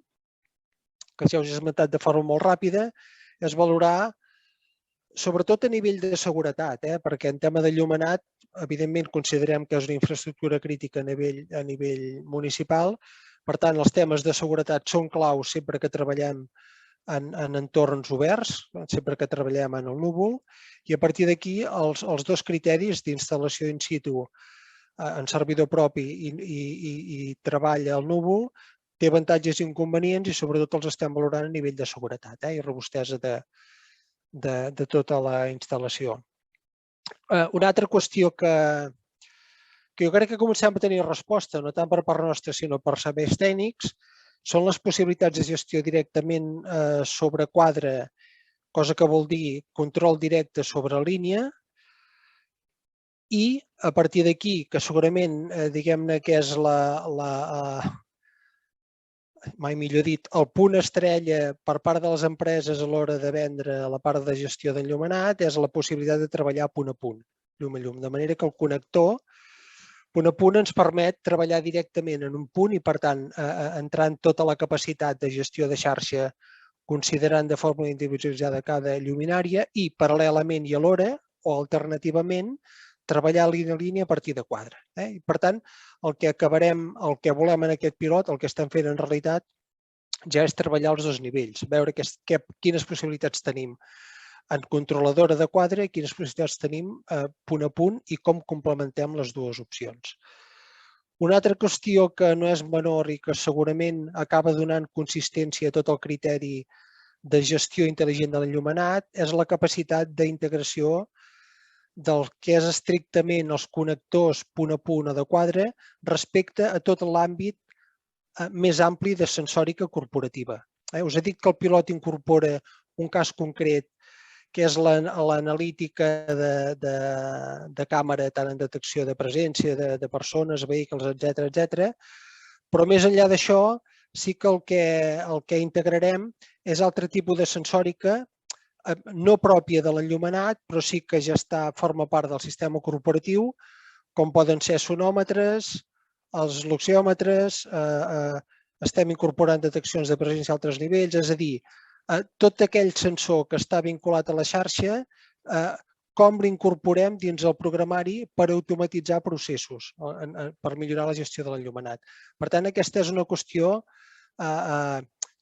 Speaker 4: que ja us he esmentat de forma molt ràpida, és valorar sobretot a nivell de seguretat, perquè en tema d'enllumenat, evidentment, considerem que és una infraestructura crítica a nivell municipal. Per tant, els temes de seguretat són claus sempre que treballem en entorns oberts, sempre que treballem en el núvol, i a partir d'aquí els dos criteris d'instal·lació in situ en servidor propi i treball al núvol té avantatges i inconvenients i sobretot els estem valorant a nivell de seguretat i robustesa de tota la instal·lació. Una altra qüestió que jo crec que comencem a tenir resposta, no tant per part nostra, sinó per serveis tècnics, són les possibilitats de gestió directament sobre quadre, cosa que vol dir control directe sobre línia, i a partir d'aquí, que segurament, diguem-ne que és mai millor dit, el punt estrella per part de les empreses a l'hora de vendre la part de gestió d'enllumenat és la possibilitat de treballar punt a punt, llum a llum, de manera que el connector punt a punt ens permet treballar directament en un punt i, per tant, entrar en tota la capacitat de gestió de xarxa considerant de forma individualitzada cada lluminària i, paral·lelament i alhora, o alternativament, treballar línia a línia a partir de quadre. I, per tant, el que volem en aquest pilot, el que estem fent en realitat, ja és treballar els dos nivells, veure quines possibilitats tenim en controladora de quadre i quines possibilitats tenim punt a punt i com complementem les dues opcions. Una altra qüestió que no és menor i que segurament acaba donant consistència a tot el criteri de gestió intel·ligent de l'enllumenat és la capacitat d'integració del que és estrictament els connectors punt a punt o de quadre respecte a tot l'àmbit més ampli de sensòrica corporativa. Us he dit que el pilot incorpora un cas concret que és l'analítica de càmera tant en detecció de presència de persones, vehicles, etc. Però més enllà d'això, sí que el que integrarem és altre tipus de sensòrica no pròpia de l'enllumenat, però sí que ja forma part del sistema corporatiu, com poden ser sonòmetres, els luxiòmetres, estem incorporant deteccions de presència a altres nivells, és a dir, tot aquell sensor que està vinculat a la xarxa, com l'incorporem dins el programari per automatitzar processos, per millorar la gestió de l'enllumenat. Per tant, aquesta és una qüestió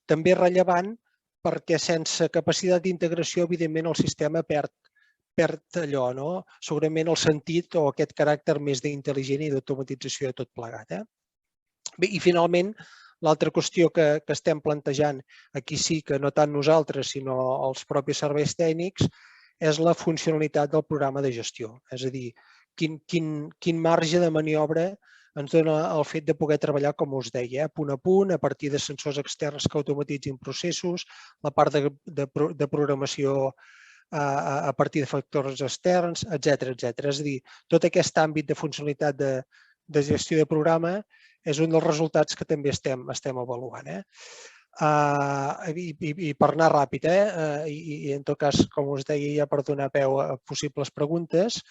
Speaker 4: també rellevant perquè sense capacitat d'integració, evidentment, el sistema perd allò, segurament el sentit o aquest caràcter més d'intel·ligent i d'automatització de tot plegat. Bé, i finalment, l'altra qüestió que estem plantejant, aquí sí que no tant nosaltres, sinó els propis serveis tècnics, és la funcionalitat del programa de gestió. És a dir, quin marge de maniobra ens dona el fet de poder treballar, com us deia, punt a punt, a partir de sensors externs que automatitzin processos, la part de programació a partir de factors externs, etc. És a dir, tot aquest àmbit de funcionalitat de gestió de programa és un dels resultats que també estem avaluant. I per anar ràpid, i en tot cas, com us deia, ja per donar peu a possibles preguntes,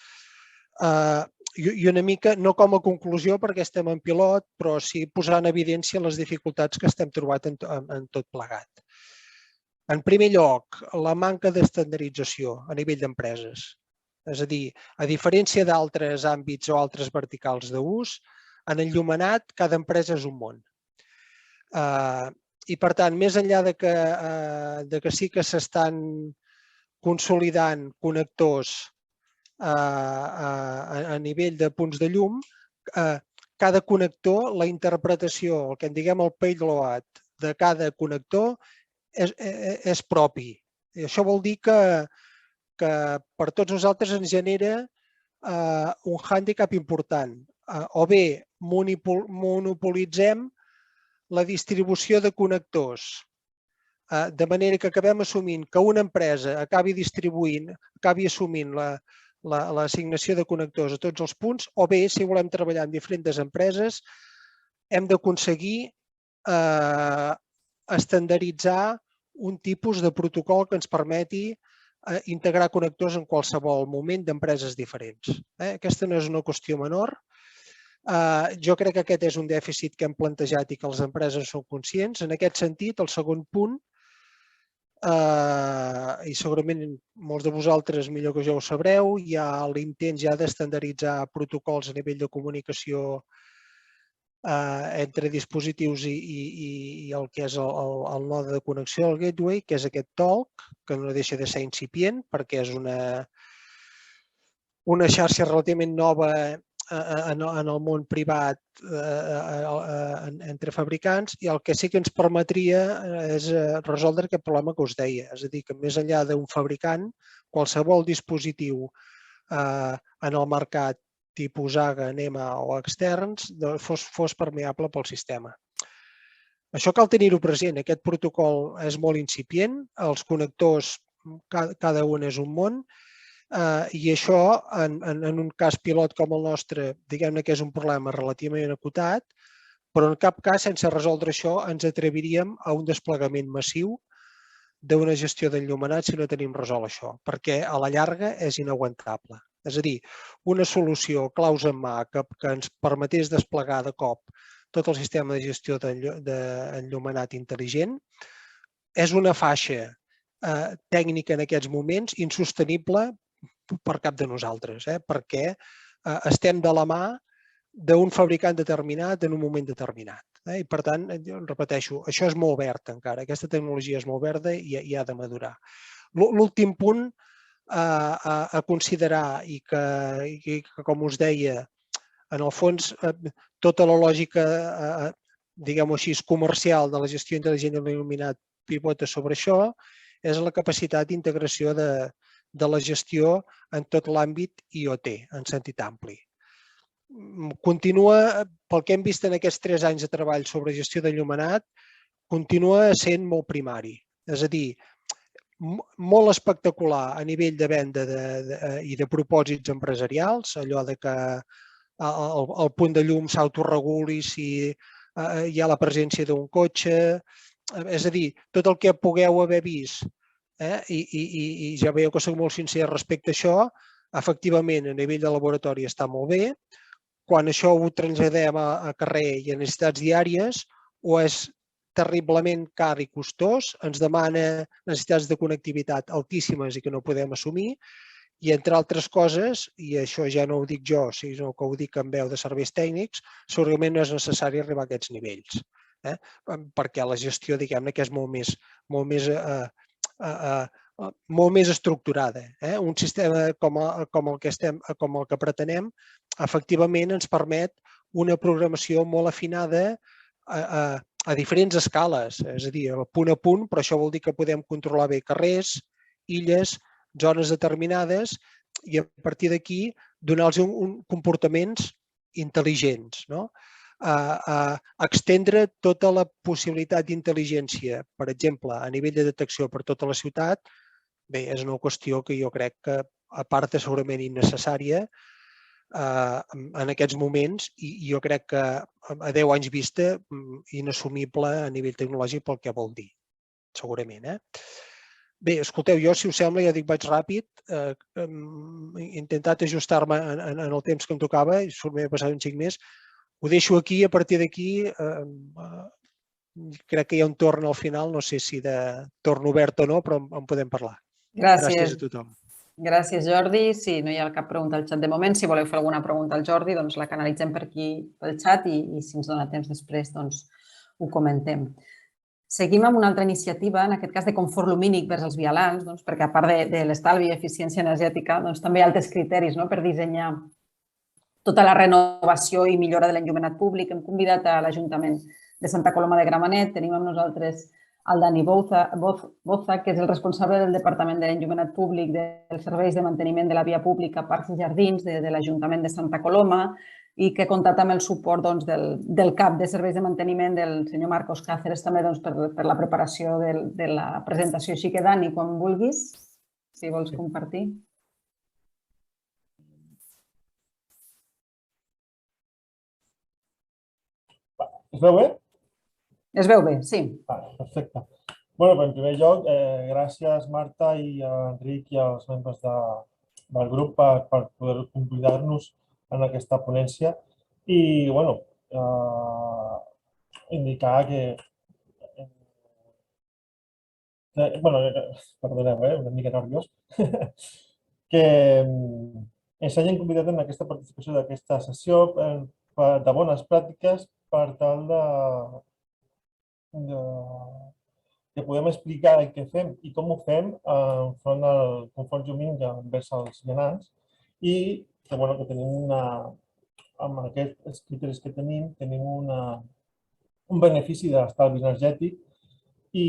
Speaker 4: i una mica, no com a conclusió perquè estem en pilot, però sí posar en evidència les dificultats que estem trobant en tot plegat. En primer lloc, la manca d'estandardització a nivell d'empreses. És a dir, a diferència d'altres àmbits o altres verticals d'ús, en enllumenat, cada empresa és un món. I, per tant, més enllà de que sí que s'estan consolidant connectors a nivell de punts de llum, cada connector, la interpretació, el que en diguem el payload de cada connector és propi. I això vol dir que per tots nosaltres ens genera un hàndicap important. O bé monopolitzem la distribució de connectors, de manera que acabem assumint que una empresa acabi assumint l'assignació de connectors a tots els punts, o bé, si volem treballar amb diferents empreses, hem d'aconseguir estandarditzar un tipus de protocol que ens permeti integrar connectors en qualsevol moment d'empreses diferents. Aquesta no és una qüestió menor. Jo crec que aquest és un dèficit que hem plantejat i que les empreses són conscients. En aquest sentit, el segon punt, i segurament molts de vosaltres millor que jo ho sabreu, hi ha l'intent ja d'estandarditzar protocols a nivell de comunicació entre dispositius i el que és el node de connexió, el gateway, que és aquest TOLC, que no deixa de ser incipient perquè és una xarxa relativament nova en el món privat entre fabricants, i el que sí que ens permetria és resoldre aquest problema que us deia. És a dir, que més enllà d'un fabricant, qualsevol dispositiu en el mercat tipus AGA, NEMA o externs fos permeable pel sistema. Això cal tenir-ho present. Aquest protocol és molt incipient, els connectors, cada un és un món, i això, en un cas pilot com el nostre, diguem-ne que és un problema relativament acotat, però en cap cas, sense resoldre això, ens atreviríem a un desplegament massiu d'una gestió d'enllumenat si no tenim resolt això, perquè a la llarga és inaguantable. És a dir, una solució claus en mà que ens permetés desplegar de cop tot el sistema de gestió d'enllumenat intel·ligent és una faixa tècnica en aquests moments insostenible per cap de nosaltres, perquè estem de la mà d'un fabricant determinat en un moment determinat. I per tant, repeteixo, això és molt verd encara, aquesta tecnologia és molt verda i ha de madurar. L'últim punt a considerar i que, com us deia, en el fons, tota la lògica, diguem-ho així, comercial de la gestió intel·ligent de l'il·luminat pivota sobre això, és la capacitat d'integració de la gestió en tot l'àmbit IoT, en sentit ampli. Continua, pel que hem vist en aquests 3 anys de treball sobre gestió d'enllumenat, continua sent molt primari. És a dir, molt espectacular a nivell de venda i de propòsits empresarials, allò de que el punt de llum s'autoreguli si hi ha la presència d'un cotxe, és a dir, tot el que pugueu haver vist, i ja veieu que soc molt sincer respecte a això, efectivament a nivell de laboratori està molt bé. Quan això ho traslladem a carrer i a necessitats diàries, o és terriblement car i costós, ens demana necessitats de connectivitat altíssimes i que no podem assumir, i entre altres coses, i això ja no ho dic jo, sinó que ho dic en veu de serveis tècnics, segurament no és necessari arribar a aquests nivells, perquè la gestió, diguem-ne, que és molt més estructurada. Un sistema com el que pretenem, efectivament ens permet una programació molt afinada a diferents escales, és a dir, a punt, però això vol dir que podem controlar bé carrers, illes, zones determinades i a partir d'aquí donar-los comportaments intel·ligents. Extendre tota la possibilitat d'intel·ligència, per exemple, a nivell de detecció per tota la ciutat, bé, és una qüestió que jo crec que, a part de segurament innecessària, en aquests moments, i jo crec que a 10 anys vista, inassumible a nivell tecnològic pel que vol dir, segurament. Bé, escolteu, jo, si us sembla, ja dic, vaig ràpid, he intentat ajustar-me en el temps que em tocava i m'he passat un xic més. Ho deixo aquí, a partir d'aquí crec que hi ha un torn al final, no sé si de torn obert o no, però en podem parlar. Gràcies a tothom.
Speaker 2: Gràcies, Jordi. Si no hi ha cap pregunta al xat de moment, si voleu fer alguna pregunta al Jordi, doncs la canalitzem per aquí pel xat i si ens dona temps després doncs ho comentem. Seguim amb una altra iniciativa, en aquest cas de confort lumínic vers els vialants, perquè a part de l'estalvi i eficiència energètica, també hi ha altres criteris per dissenyar tota la renovació i millora de l'enllumenat públic. Hem convidat a l'Ajuntament de Santa Coloma de Gramenet, tenim amb nosaltres el Dani Boza, que és el responsable del Departament d'Enllumenat Públic dels serveis de manteniment de la via pública, parcs i jardins de l'Ajuntament de Santa Coloma i que ha comptat amb el suport del cap de serveis de manteniment del senyor Marcos Cáceres també per la preparació de la presentació. Així que, Dani, quan vulguis, si vols compartir.
Speaker 5: Es veu bé?
Speaker 2: Es veu bé, sí.
Speaker 5: Perfecte. Bé, en primer lloc, gràcies, Marta, i a Enric i als membres del grup per poder convidar-nos en aquesta ponència. I, indicar que... Perdoneu, una mica nerviós. Que ens hagin convidat en aquesta participació d'aquesta sessió de bones pràctiques per tal que podem explicar el que fem i com ho fem enfront del confort lumínic envers els vianants i que tenim amb aquests criteris que tenim un benefici de l'estalvi energètic i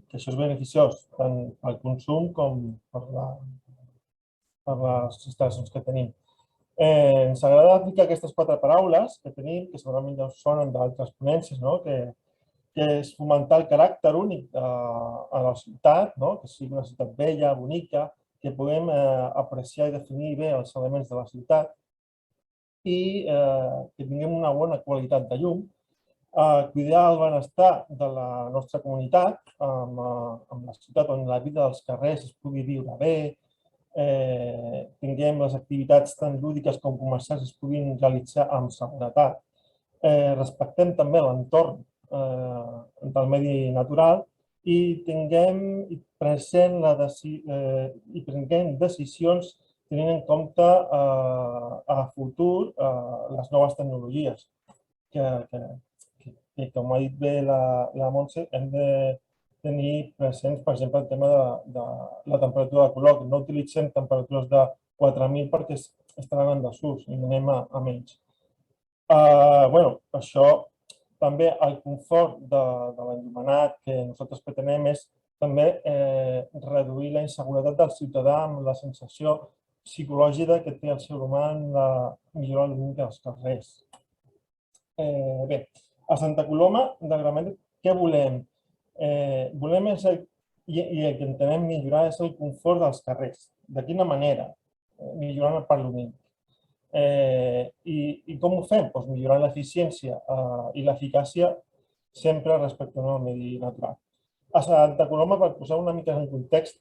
Speaker 5: que això és beneficiós tant pel consum com per les instal·lacions que tenim. Ens agrada aplicar aquestes 4 paraules que tenim, que segurament ja us sonen d'altres ponències, que és fomentar el caràcter únic a la ciutat, que sigui una ciutat bella, bonica, que puguem apreciar i definir bé els elements de la ciutat i que tinguem una bona qualitat de llum, cuidar el benestar de la nostra comunitat, amb la ciutat on la vida dels carrers es pugui viure bé, tinguem les activitats tant lúdiques com comercials es puguin realitzar amb seguretat, respectem també l'entorn del medi natural i prenguem decisions tenint en compte a futur les noves tecnologies. Que com ha dit bé la Montse, hem de tenir presents, per exemple, el tema de la temperatura de color, que no utilitzem temperatures de 4.000 perquè estaran en desús i anem a menys. Això també el confort de l'enllumenat que nosaltres pretenem és també reduir la inseguretat del ciutadà amb la sensació psicològica que té el ser humà en la millora del llum dels carrers. Bé, a Santa Coloma de Gramenet, què volem? Volem i el que entenem millorar és el confort dels carrers. De quina manera? Millorant el parc lumínic. I com ho fem? Millorant l'eficiència i l'eficàcia sempre respectant el medi natural. A Santa Coloma, per posar una mica en context,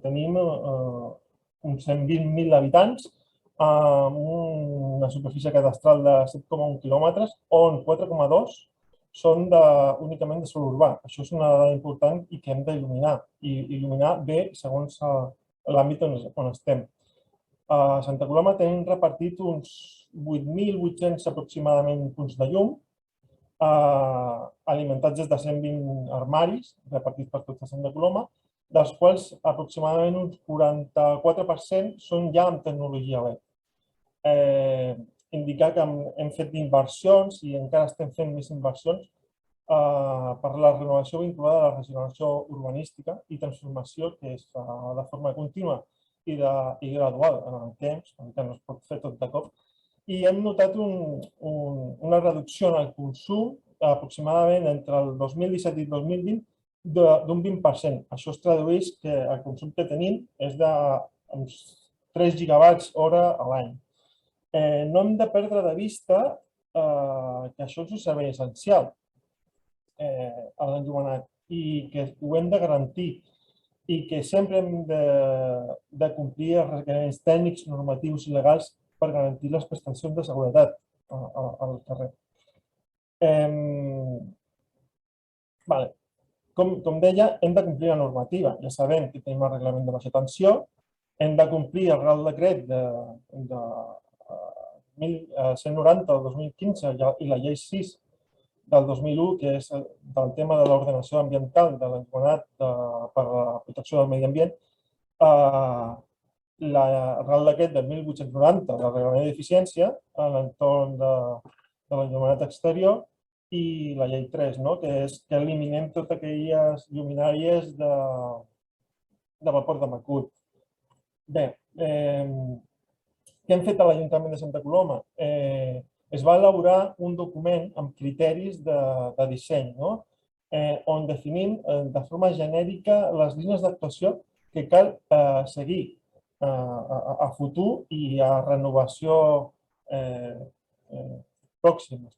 Speaker 5: tenim uns 120.000 habitants amb una superfície cadastral de 7,1 quilòmetres, on 4,2 són únicament de sòl urbà. Això és una dada important i que hem d'il·luminar, i il·luminar bé segons l'àmbit on estem. A Santa Coloma tenim repartit uns 8.800 aproximadament punts de llum, alimentats des de 120 armaris repartits per tota Santa Coloma, dels quals aproximadament un 44% són ja amb tecnologia LED. indicar que hem fet inversions i encara estem fent més inversions per la renovació vinculada a la regeneració urbanística i transformació que es fa de forma contínua i gradual en el temps, perquè no es pot fer tot de cop. I hem notat una reducció en el consum aproximadament entre el 2017 i el 2020 d'un 20%. Això es tradueix que el consum que tenim és d'uns 3 gigawatts hora a l'any. No hem de perdre de vista que això és un servei essencial a l'enllumenat i que ho hem de garantir i que sempre hem de complir els requeriments tècnics, normatius i legals per garantir les prestacions de seguretat al carrer. Com deia, hem de complir la normativa. Ja sabem que tenim el reglament de baixa tensió, hem de complir el Real Decret de 190 del 2015 i la Llei 6 del 2001, que és del tema de l'ordenació ambiental de l'enllumenat per a la protecció del medi ambient, el Real Decret de 1890 del Reglament d'Eficiència a l'entorn de l'enllumenat exterior i la Llei 3, que és que eliminem totes aquelles lluminàries de vapor de mercuri. Bé, què hem fet a l'Ajuntament de Santa Coloma? Es va elaborar un document amb criteris de disseny, on definim de forma genèrica les línies d'actuació que cal seguir a futur i a renovació pròximes.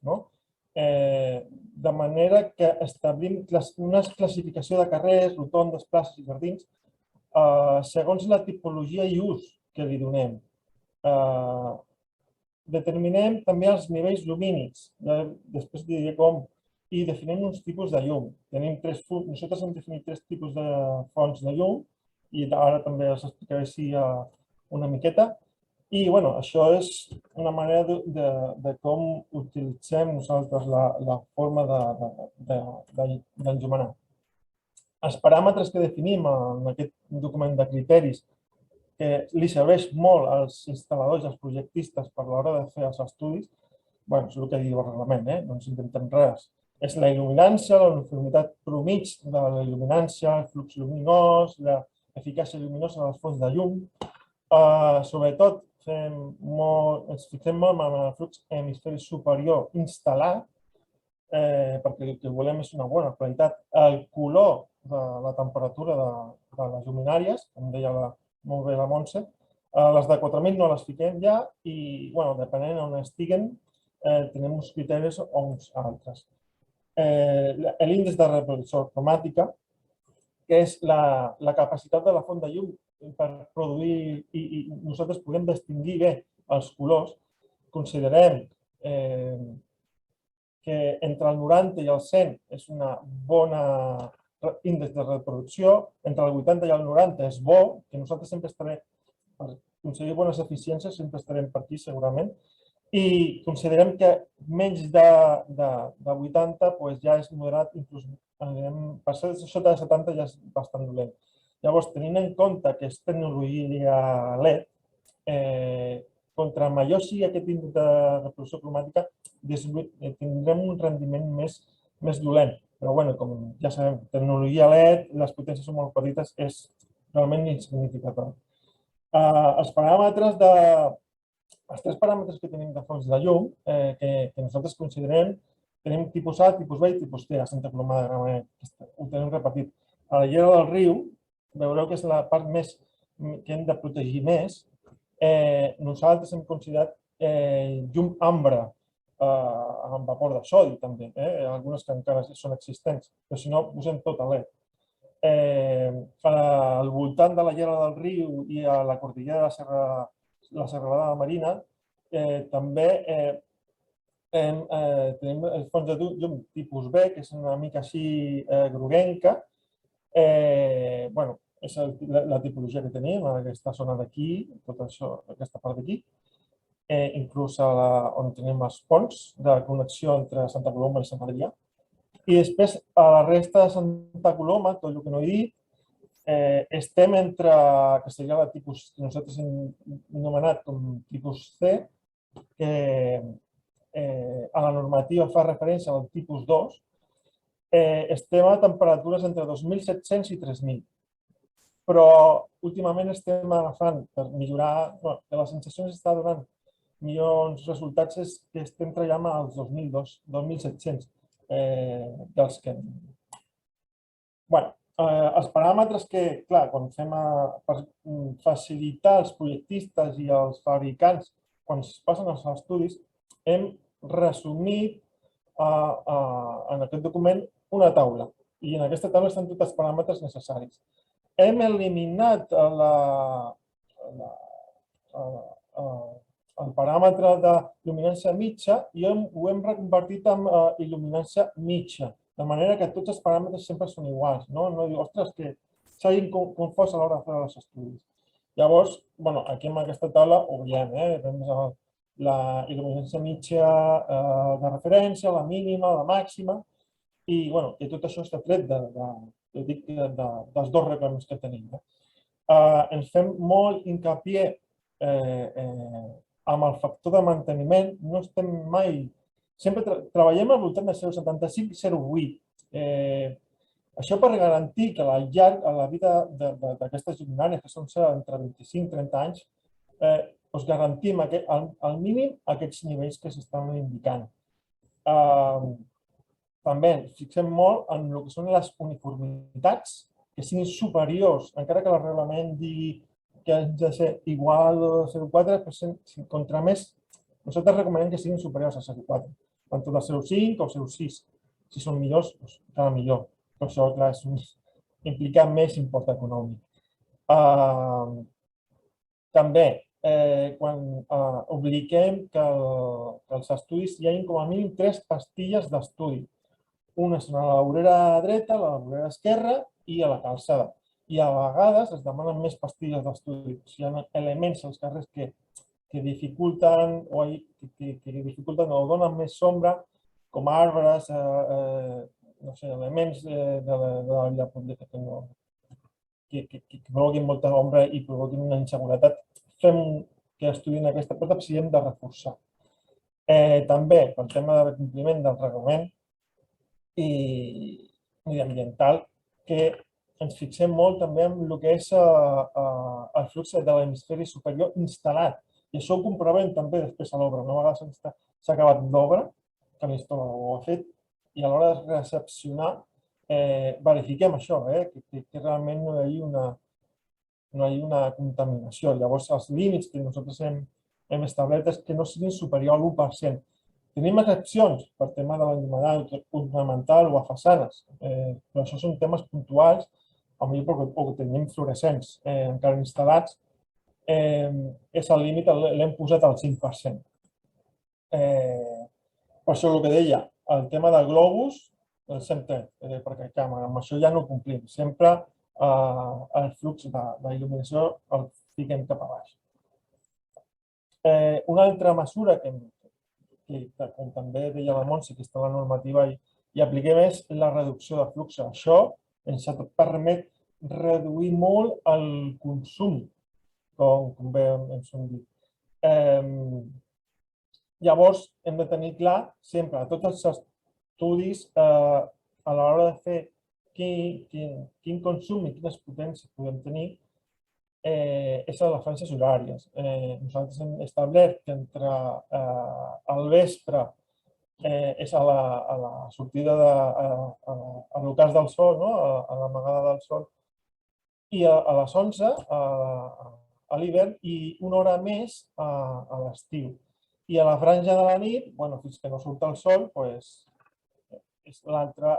Speaker 5: De manera que establim una classificació de carrers, rotondes, places i jardins segons la tipologia i ús que li donem. Determinem també els nivells lumínics, després diré com, i definim uns tipus de llum. Nosaltres hem definit 3 tipus de fonts de llum i ara també els explicaré així una miqueta. I això és una manera de com utilitzem nosaltres la forma d'enllumenar. Els paràmetres que definim en aquest document de criteris que li serveix molt als instal·ladors i als projectistes per l'hora de fer els estudis, és el que diu el reglament, no ens inventem res. És la il·luminància, la uniformitat promig de la il·luminància, el flux lluminós, l'eficàcia lluminosa de les fonts de llum. Sobretot, ens fixem molt en el flux hemisfèric superior instal·lat, perquè el que volem és una bona qualitat. El color de la temperatura de les lluminàries, com deia molt bé la Montse, les de 4.000 no les fiquem ja i, depenent on estiguen, tenim uns criteris o uns altres. L'índex de reproducció cromàtica, que és la capacitat de la font de llum per produir i nosaltres podem distingir bé els colors. Considerem que entre el 90 i el 100 és una bona índex de reproducció, entre el 80 i el 90 és bo, que nosaltres sempre estarem, per aconseguir bones eficiències, sempre estarem per aquí segurament, i considerem que menys de 80 ja és moderat, inclús per ser sota de 70 ja és bastant dolent. Llavors, tenint en compte que és tecnologia LED, contra major sigui aquest índex de reproducció cromàtica, tindrem un rendiment més dolent. Però, com ja sabem, tecnologia LED, les potències són molt petites, és realment insignificatori. Els tres paràmetres que tenim de fonts de llum, que nosaltres considerem, tenim tipus A, tipus B i tipus T a Santa Coloma de Gramenet. Ho tenim repetit. A la llera del riu, veureu que és la part que hem de protegir més. Nosaltres hem considerat llum ambre, amb vapor de sodi també, algunes que encara són existents, però si no, posem tot a LED. Al voltant de la llera del riu i a la cordillera de la serralada marina també tenim els fonts de llum tipus B, que és una mica així groguenca. És la tipologia que tenim en aquesta zona d'aquí, tot això, aquesta part d'aquí. Inclús on tenim els ponts de connexió entre Santa Coloma i Sant Adrià. I després, a la resta de Santa Coloma, tot el que no he dit, estem entre, que seria la tipus que nosaltres hem anomenat com tipus C, que a la normativa fa referència al tipus 2, estem a temperatures entre 2.700 i 3.000. Però últimament estem agafant, per millorar, la sensació que s'està donant millors resultats és que estem treballant als 2.700 dels que... Els paràmetres que, clar, quan fem per facilitar els projectistes i els fabricants, quan es passen els estudis, hem resumit en aquest document una taula. I en aquesta taula estan tots els paràmetres necessaris. Hem eliminat el paràmetre de luminància mitja i ho hem reconvertit en il·luminància mitja, de manera que tots els paràmetres sempre són iguals. No diu, ostres, que s'hagin confós a l'hora de fer els estudis. Llavors, aquí en aquesta taula ho veiem, la il·luminància mitja de referència, la mínima, la màxima, i tot això està tret dels dos reglaments que tenim. Ens fem molt hincapié amb el factor de manteniment, no estem mai... Sempre treballem al voltant de 0,75 i 0,8. Això per garantir que a la vida d'aquestes lluminàries, que són entre 25 i 30 anys, garantim al mínim aquests nivells que s'estan indicant. També ens fixem molt en el que són les uniformitats, que siguin superiors, encara que el reglament digui que han de ser igual a 0,4, contra més, nosaltres recomanem que siguin superiors a 0,4, tant de 0,5 o 0,6. Si són millors, encara millor. Però això, clar, implica més import econòmic. També, quan obliguem que els estudis hi hagi com a mínim 3 pastilles d'estudi. Una són a la vorera dreta, a la vorera esquerra i a la calçada. I a vegades es demanen més pastilles d'estudi. Si hi ha elements als carrers que dificulten o donen més sombra, com arbres, elements de la vida pública que provoquin molta ombra i provoquin una inseguretat, fem que estudien aquesta part si hem de reforçar. També, pel tema de compliment del reglament i mediambiental, que ens fixem molt també en el que és el flux de l'hemisferi superior instal·lat. I això ho comprovem també després a l'obra. Una vegada s'ha acabat l'obra, que l'instal·lador ho ha fet, i a l'hora de recepcionar verifiquem això, que realment no hi hagi una contaminació. Llavors, els límits que nosaltres hem establert és que no siguin superior al 1%. Tenim excepcions per tema de l'enllumenat ornamental o a façanes, però això són temes puntuals, potser perquè tenim fluorescents encara instal·lats, és el límit, l'hem posat al 5%. Per això el que deia, el tema del globus, sempre, perquè amb això ja no ho complim, sempre el flux d'il·luminació el fiquem cap a baix. Una altra mesura que, com també deia la Montse, que està a la normativa i apliquem és la reducció de flux. Això ens permet reduir molt el consum, com bé ens hem dit. Llavors, hem de tenir clar sempre, a tots els estudis, a l'hora de fer quin consum i quines potències podem tenir, és a les franges horàries. Nosaltres hem establert que entre el vespre és a la sortida a l'ocàs del sol, a l'amagada del sol, i a les 11 a l'hivern i una hora més a l'estiu. I a la franja de la nit, fins que no surt el sol, és l'altre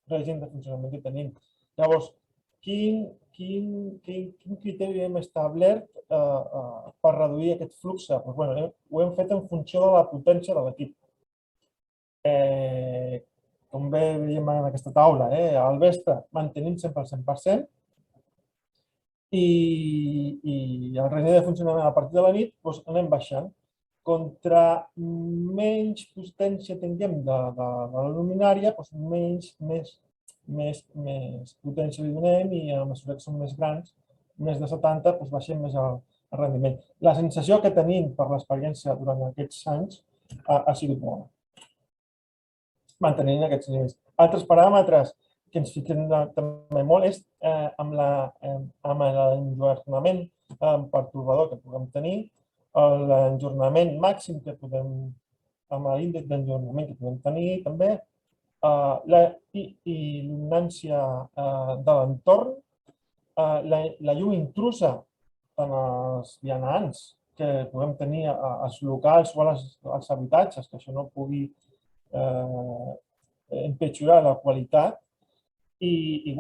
Speaker 5: règim de funcionament que tenim. Llavors, quin criteri hem establert per reduir aquest flux? Ho hem fet en funció de la potència de l'equip. Com bé veiem en aquesta taula, al vespre mantenim sempre el 100% i el règim de funcionament a partir de la nit anem baixant. Contra menys potència tinguem de la luminària, més potència li donem i a mesura que són més grans, més de 70, baixem més rendiment. La sensació que tenim per l'experiència durant aquests anys ha sigut bona, mantenint aquests nivells. Altres paràmetres que ens fiquem també molt és amb l'enjornament pertorbador que puguem tenir, l'enjornament màxim que podem, amb l'índex d'enjornament que podem tenir també, la il·luminància de l'entorn, la llum intrusa en els vianants que puguem tenir als locals o als habitatges, que això no pugui empitjorar la qualitat. I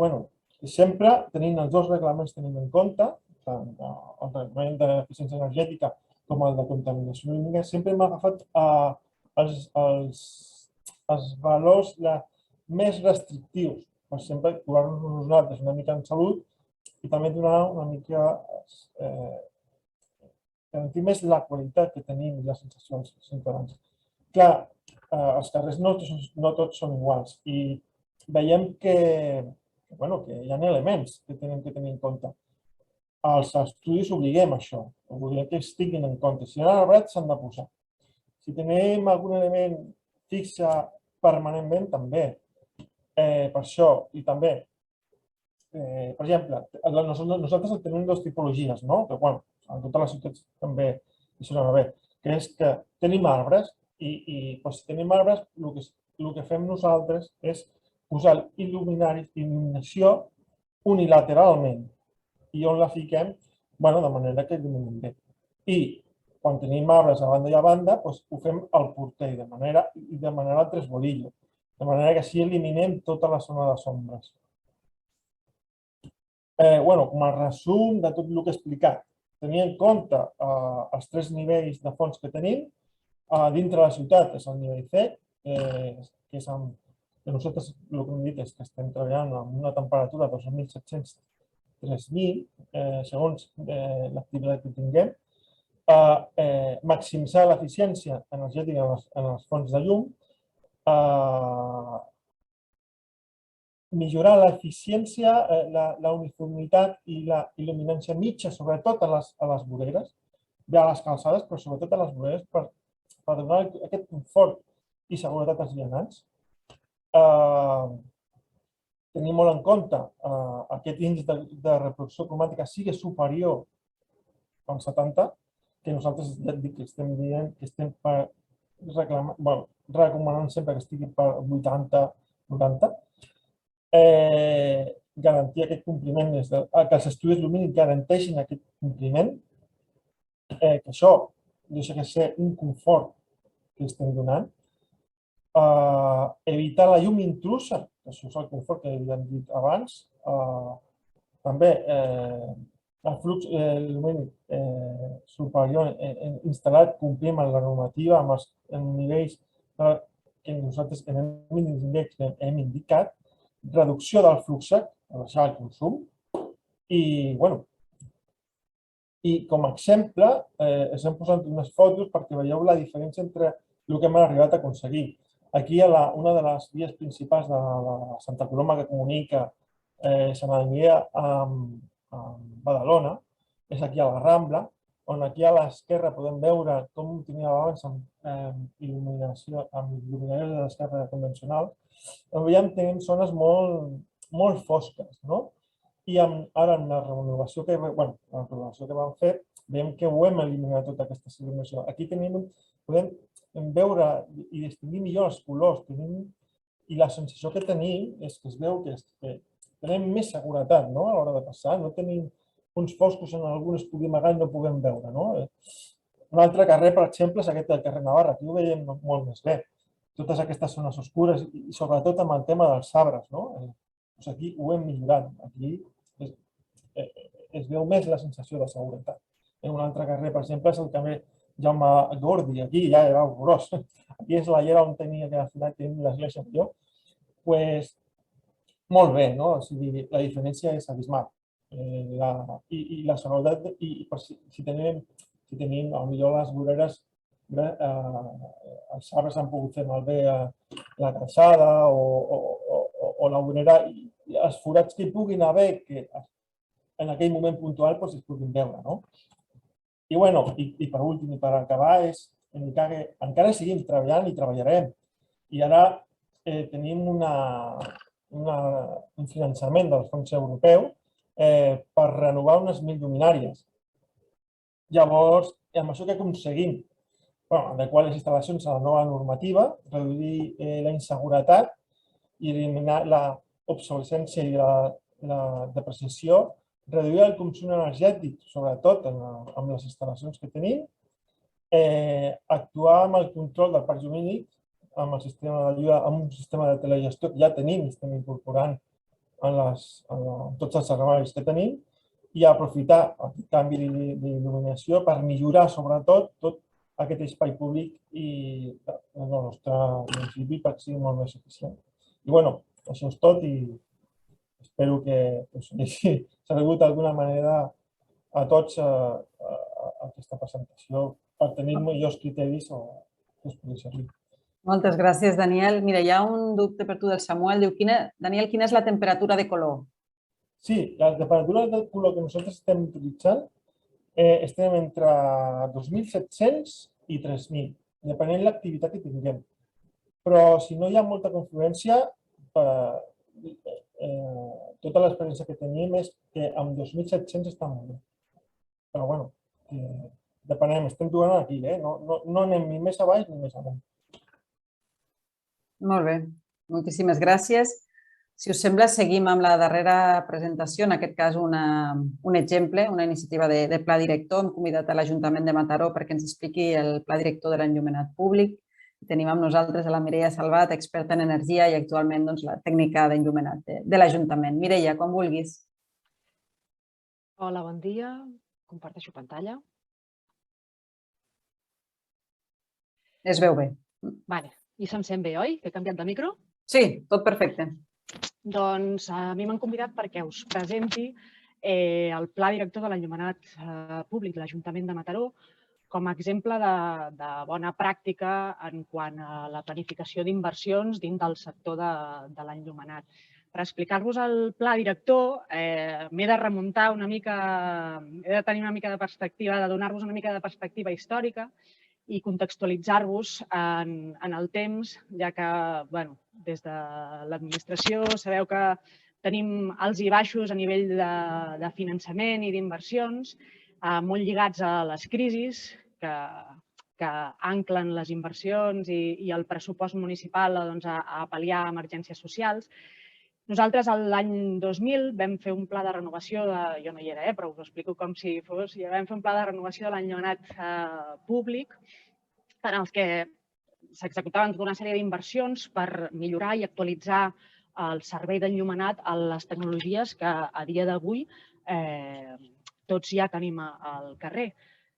Speaker 5: sempre tenint els dos reglaments tenint en compte, tant el reglament d'eficiència energètica com el de contaminació lumínica, sempre hem agafat els valors més restrictius, per sempre curar-nos nosaltres una mica en salut i també donar una mica garantir més la qualitat que tenim i les sensacions dels ciutadans. Clar, els carrers no tots són iguals i veiem que hi ha elements que tenim que tenir en compte. Els estudis obliguem això, obliguem que estiguin en compte. Si hi ha arbrats, s'han de posar. Si tenim algun element fixe permanentment, també. Per això, i també, per exemple, nosaltres tenim dues tipologies, no? Que, en totes les ciutats també hi sona bé, que és que tenim arbres i si tenim arbres, el que fem nosaltres és posar il·luminació unilateralment i on la fiquem, de manera que il·luminem bé. I quan tenim arbres a banda i a banda, ho fem al porter de manera al tresbolillo, de manera que així eliminem tota la zona de sombres. Com a resum de tot el que he explicat, tenir en compte els 3 nivells de fons que tenim. Dintre la ciutat és el nivell C, que nosaltres el que hem dit és que estem treballant amb una temperatura de 2.700-3.000, segons l'activitat que tinguem. Maximitzar l'eficiència energètica en les fonts de llum, millorar l'eficiència, la uniformitat i la il·luminància mitja, sobretot a les voreres, bé a les calçades, però sobretot a les voreres per donar aquest confort i seguretat als vianants. Tenir molt en compte aquest índex de reproducció cromàtica sigui superior al 70, que nosaltres ja et dic que estem dient que estem recomanant sempre que estigui per 80-90. Garantir aquest compliment, que els estudis lumínics garanteixin aquest compliment, que això deixa de ser un confort que estem donant. Evitar la llum intrusa, que això és el confort que ja hem dit abans. També el flux lumínic superior instal·lat complim amb la normativa, amb els nivells que nosaltres en el mínim d'índex hem indicat, reducció del flux, baixar el consum i, com a exemple, us hem posat unes fotos perquè veieu la diferència entre el que hem arribat a aconseguir. Aquí, una de les vies principals de Santa Coloma que comunica Sant Adrià amb Badalona és aquí a la Rambla, on aquí a l'esquerra podem veure com teníem abans amb il·luminadors de descàrrega convencional. Veiem que tenim zones molt fosques, no? I ara amb la renovació que vam fer, veiem que ho hem eliminat tota aquesta il·luminació. Aquí podem veure i distingir millor els colors i la sensació que tenim és que es veu que tenim més seguretat a l'hora de passar, no tenim uns foscos en alguns es pugui amagar i no puguem veure. Un altre carrer, per exemple, és aquest del carrer Navarra, aquí ho veiem molt més bé. Totes aquestes zones oscures i sobretot amb el tema dels arbres. Aquí ho hem millorat, aquí es veu més la sensació de seguretat. Un altre carrer, per exemple, és el carrer Jaume Gordi, aquí ja era horrorós. Aquí és la llera on tenia que tenim l'església millor. Molt bé, la diferència és abismal. I la seguretat, si tenim, potser les voreres, els arbres han pogut fer malbé la calçada o la vorera, i els forats que hi puguin haver, que en aquell moment puntual es puguin veure. I per últim, i per acabar, és indicar que encara seguim treballant i treballarem. I ara tenim un finançament del fons europeu per renovar unes 1.000 lluminàries. Llavors, amb això què aconseguim? Adequar les instal·lacions a la nova normativa, reduir la inseguretat i eliminar l'obsolescència i la depreciació, reduir el consum energètic, sobretot amb les instal·lacions que tenim, actuar amb el control del parc jurídic, amb un sistema de telegestió que ja tenim, estem incorporant en tots els serveis que tenim, i aprofitar aquest canvi d'il·luminació per millorar, sobretot, tot aquest espai públic i el nostre municipi per ser molt més eficient. I això és tot i espero que us hagi servit d'alguna manera a tots aquesta presentació per tenir millors criteris o que us pugui servir.
Speaker 2: Moltes gràcies, Daniel. Mira, hi ha un dubte per tu del Samuel. Diu, Daniel, quina és la temperatura de color?
Speaker 5: Sí, la temperatura de color que nosaltres estem utilitzant estem entre 2.700 i 3.000, depenent de l'activitat que tinguem. Però si no hi ha molta confluència, tota l'experiència que tenim és que amb 2.700 està molt bé. Però bueno, depenem, estem jugant aquí, no anem ni més a baix ni més amunt.
Speaker 2: Molt bé, moltíssimes gràcies. Si us sembla, seguim amb la darrera presentació, en aquest cas un exemple, una iniciativa de pla director. Hem convidat a l'Ajuntament de Mataró perquè ens expliqui el pla director de l'enllumenat públic. Tenim amb nosaltres a la Mireia Salvat, experta en energia i actualment la tècnica d'enllumenat de l'Ajuntament. Mireia, quan vulguis.
Speaker 6: Hola, bon dia. Comparteixo pantalla.
Speaker 2: Es veu bé.
Speaker 6: Vale. I se'm sent bé, oi? Que he canviat de micro?
Speaker 2: Sí, tot perfecte.
Speaker 6: Doncs a mi m'han convidat perquè us presenti el pla director de l'enllumenat públic de l'Ajuntament de Mataró com a exemple de bona pràctica en quant a la planificació d'inversions dins del sector de l'enllumenat. Per explicar-vos el pla director m'he de remuntar una mica, he de tenir una mica de perspectiva, de donar-vos una mica de perspectiva històrica i contextualitzar-vos en el temps, ja que des de l'administració sabeu que tenim alts i baixos a nivell de finançament i d'inversions, molt lligats a les crisis que anclen les inversions i el pressupost municipal a pal·liar emergències socials. Nosaltres l'any 2000 vam fer un pla de renovació, jo no hi era, però us ho explico com si fos, vam fer un pla de renovació de l'enllumenat públic en els que s'executaven tota una sèrie d'inversions per millorar i actualitzar el servei d'enllumenat a les tecnologies que a dia d'avui tots ja tenim al carrer,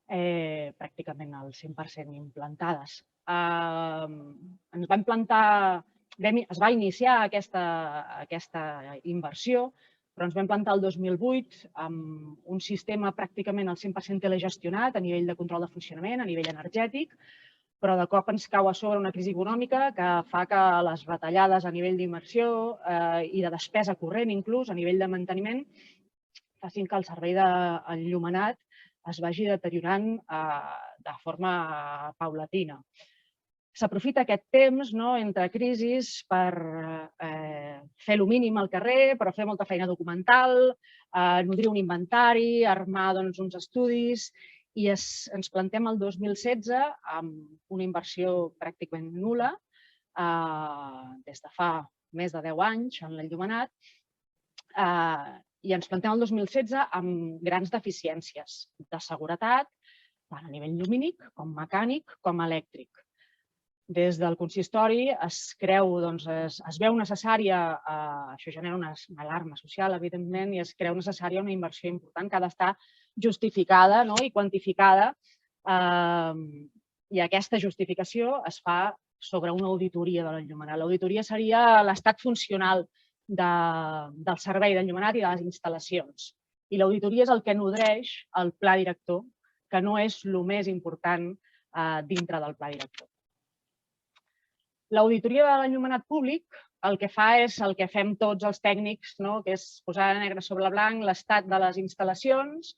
Speaker 6: pràcticament al 100% implantades. Ens va implantar... Es va iniciar aquesta inversió, però ens vam plantar el 2008 amb un sistema pràcticament al 100% telegestionat a nivell de control de funcionament, a nivell energètic, però de cop ens cau a sobre una crisi econòmica que fa que les retallades a nivell d'inversió i de despesa corrent, inclús a nivell de manteniment, facin que el servei d'enllumenat es vagi deteriorant de forma paulatina. S'aprofita aquest temps entre crisis per fer el mínim al carrer, però fer molta feina documental, nodrir un inventari, armar uns estudis i ens plantem el 2016 amb una inversió pràcticament nul·la des de fa més de 10 anys en l'enllumenat i ens plantem el 2016 amb grans deficiències de seguretat, tant a nivell llumínic com mecànic com elèctric. Des del consistori es veu necessària, això genera una alarma social, evidentment, i es creu necessària una inversió important que ha d'estar justificada i quantificada. I aquesta justificació es fa sobre una auditoria de l'enllumenat. L'auditoria seria l'estat funcional del servei d'enllumenat i de les instal·lacions. I l'auditoria és el que nodreix el pla director, que no és el més important dintre del pla director. L'auditoria de l'enllumenat públic el que fa és el que fem tots els tècnics, que és posar negre sobre blanc l'estat de les instal·lacions,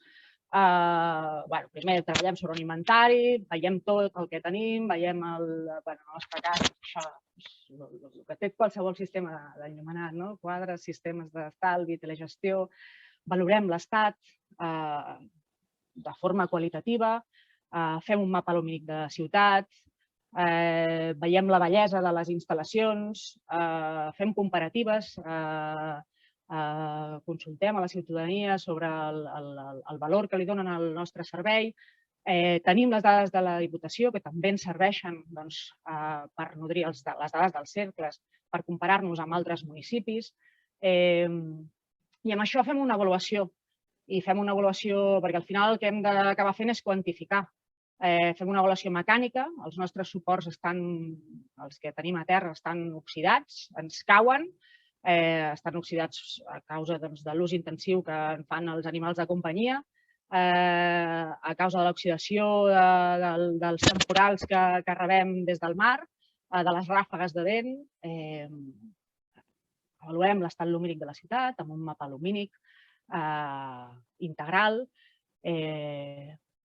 Speaker 6: Primer treballem sobre un inventari, veiem tot el que tenim, veiem el nostre cas, això, el que té qualsevol sistema d'enllumenat, quadres, sistemes d'estalvi, telegestió, valorem l'estat de forma qualitativa, fem un mapa lumínic de ciutat, veiem la bellesa de les instal·lacions, fem comparatives, consultem a la ciutadania sobre el valor que li donen al nostre servei. Tenim les dades de la Diputació, que també ens serveixen per nodrir les dades dels cercles, per comparar-nos amb altres municipis. I amb això fem una avaluació. I fem una avaluació perquè al final el que hem d'acabar fent és quantificar. Fem una avaluació mecànica, els nostres suports, els que tenim a terra, estan oxidats, ens cauen, estan oxidats a causa de l'ús intensiu que en fan els animals de companyia, a causa de l'oxidació dels temporals que rebem des del mar, de les ràfegues de vent. Avaluem l'estat lumínic de la ciutat amb un mapa lumínic integral.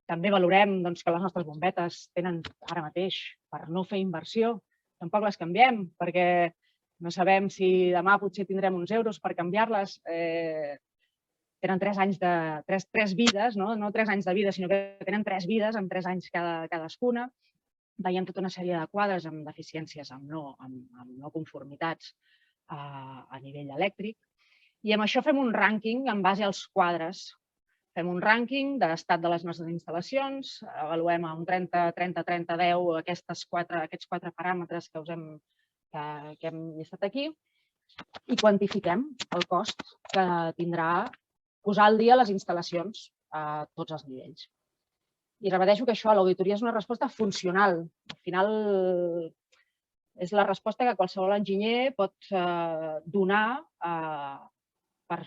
Speaker 6: També valorem que les nostres bombetes tenen ara mateix, per no fer inversió, tampoc les canviem, perquè no sabem si demà potser tindrem uns euros per canviar-les. Tenen 3 vides, no 3 anys de vida, sinó que tenen 3 vides amb 3 anys cadascuna. Veiem tota una sèrie de quadres amb deficiències, amb no conformitats a nivell elèctric. I amb això fem un rànquing en base als quadres. Fem un rànquing de l'estat de les nostres instal·lacions, avaluem a un 30-30-30-10 aquests 4 paràmetres que hem llistat aquí i quantifiquem el cost que tindrà posar al dia les instal·lacions a tots els nivells. I repeteixo que això, l'auditoria és una resposta funcional. Al final és la resposta que qualsevol enginyer pot donar per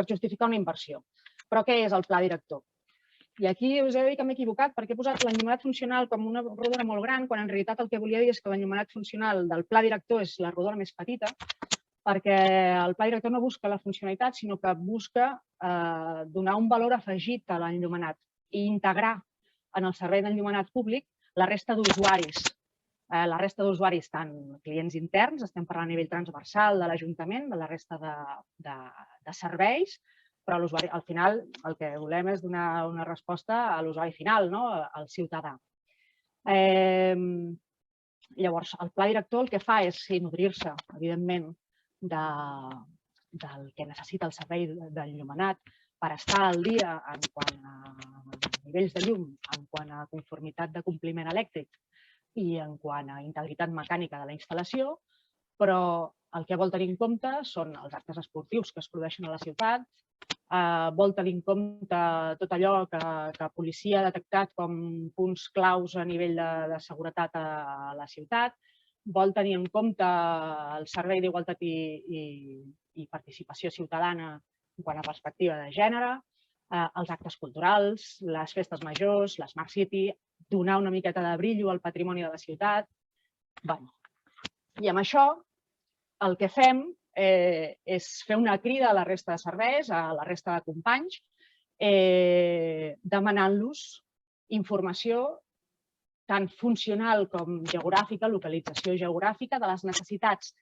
Speaker 6: justificar una inversió. Però què és el pla director? I aquí us he de dir que m'he equivocat perquè he posat l'enllumenat funcional com una rodona molt gran, quan en realitat el que volia dir és que l'enllumenat funcional del pla director és la rodona més petita, perquè el pla director no busca la funcionalitat, sinó que busca donar un valor afegit a l'enllumenat i integrar en el servei d'enllumenat públic la resta d'usuaris. La resta d'usuaris, tant clients interns, estem parlant a nivell transversal de l'Ajuntament, de la resta de serveis, però al final el que volem és donar una resposta a l'usuari final, al ciutadà. Llavors, el pla director el que fa és nodrir-se, evidentment, del que necessita el servei d'enllumenat per estar al dia en quant a nivells de llum, en quant a conformitat de compliment elèctric i en quant a integritat mecànica de la instal·lació, però el que vol tenir en compte són els actes esportius que es produeixen a la ciutat, vol tenir en compte tot allò que policia ha detectat com punts claus a nivell de seguretat a la ciutat, vol tenir en compte el servei d'igualtat i participació ciutadana en quant a perspectiva de gènere, els actes culturals, les festes majors, l'Smart City, donar una miqueta de brillo al patrimoni de la ciutat. I amb això el que fem és fer una crida a la resta de serveis, a la resta de companys, demanant-los informació tant funcional com geogràfica, localització geogràfica, de les necessitats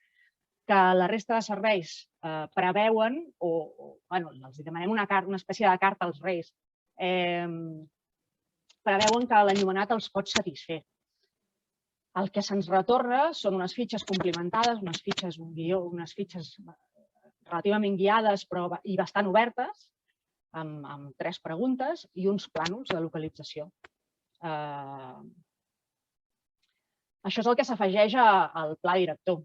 Speaker 6: que la resta de serveis preveuen, els demanem una espècie de carta als Reis, preveuen que l'enllumenat els pot satisfer. El que se'ns retorna són unes fitxes complimentades, unes fitxes, un guió, unes fitxes relativament guiades i bastant obertes, amb 3 preguntes i uns plànols de localització. Això és el que s'afegeix al pla director.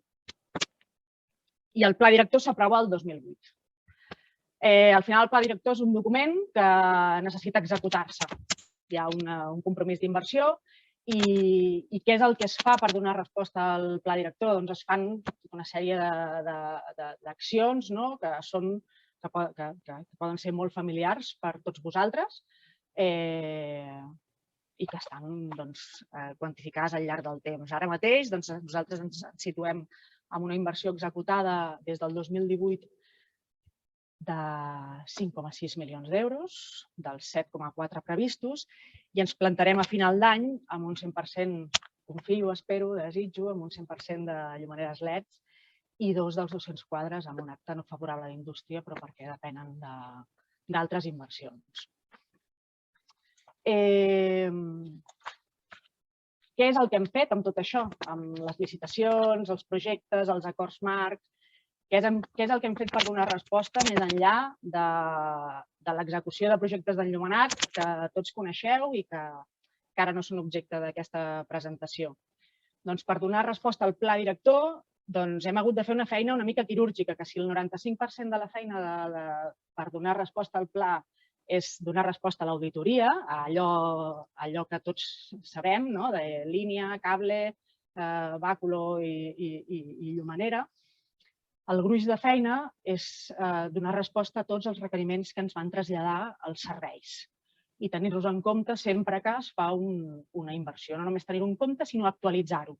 Speaker 6: I el pla director s'aprova el 2008. Al final el pla director és un document que necessita executar-se. Hi ha un compromís d'inversió i què és el que es fa per donar resposta al pla director? Doncs es fan una sèrie d'accions que poden ser molt familiars per tots vosaltres i que estan quantificades al llarg del temps. Ara mateix nosaltres ens situem en una inversió executada des del 2018 de 5,6 milions d'euros, dels 7,4 previstos, i ens plantarem a final d'any amb un 100%, confio, espero, desitjo, amb un 100% de llumaneres LEDs i 2 dels 200 quadres amb un acte no favorable a la indústria, però perquè depenen d'altres inversions. Què és el que hem fet amb tot això? Amb les licitacions, els projectes, els acords marcs? Què és el que hem fet per donar resposta més enllà de l'execució de projectes d'enllumenat que tots coneixeu i que ara no són objecte d'aquesta presentació? Doncs per donar resposta al pla director hem hagut de fer una feina una mica quirúrgica, que si el 95% de la feina per donar resposta al pla és donar resposta a l'auditoria, a allò que tots sabem, de línia, cable, bàculo i llumenera. El gruix de feina és donar resposta a tots els requeriments que ens van traslladar els serveis i tenir-los en compte sempre que es fa una inversió. No només tenir-ho en compte, sinó actualitzar-ho. O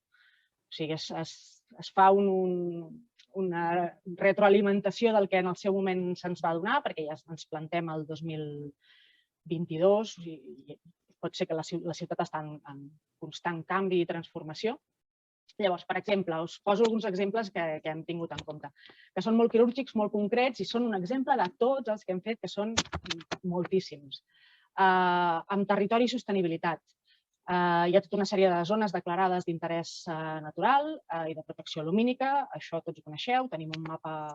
Speaker 6: sigui, es fa una retroalimentació del que en el seu moment se'ns va donar, perquè ja ens plantem el 2022 i pot ser que la ciutat està en constant canvi i transformació. Llavors, per exemple, us poso alguns exemples que hem tingut en compte, que són molt quirúrgics, molt concrets i són un exemple de tots els que hem fet, que són moltíssims. Amb territori i sostenibilitat. Hi ha tota una sèrie de zones declarades d'interès natural i de protecció lumínica, això tots ho coneixeu, tenim un mapa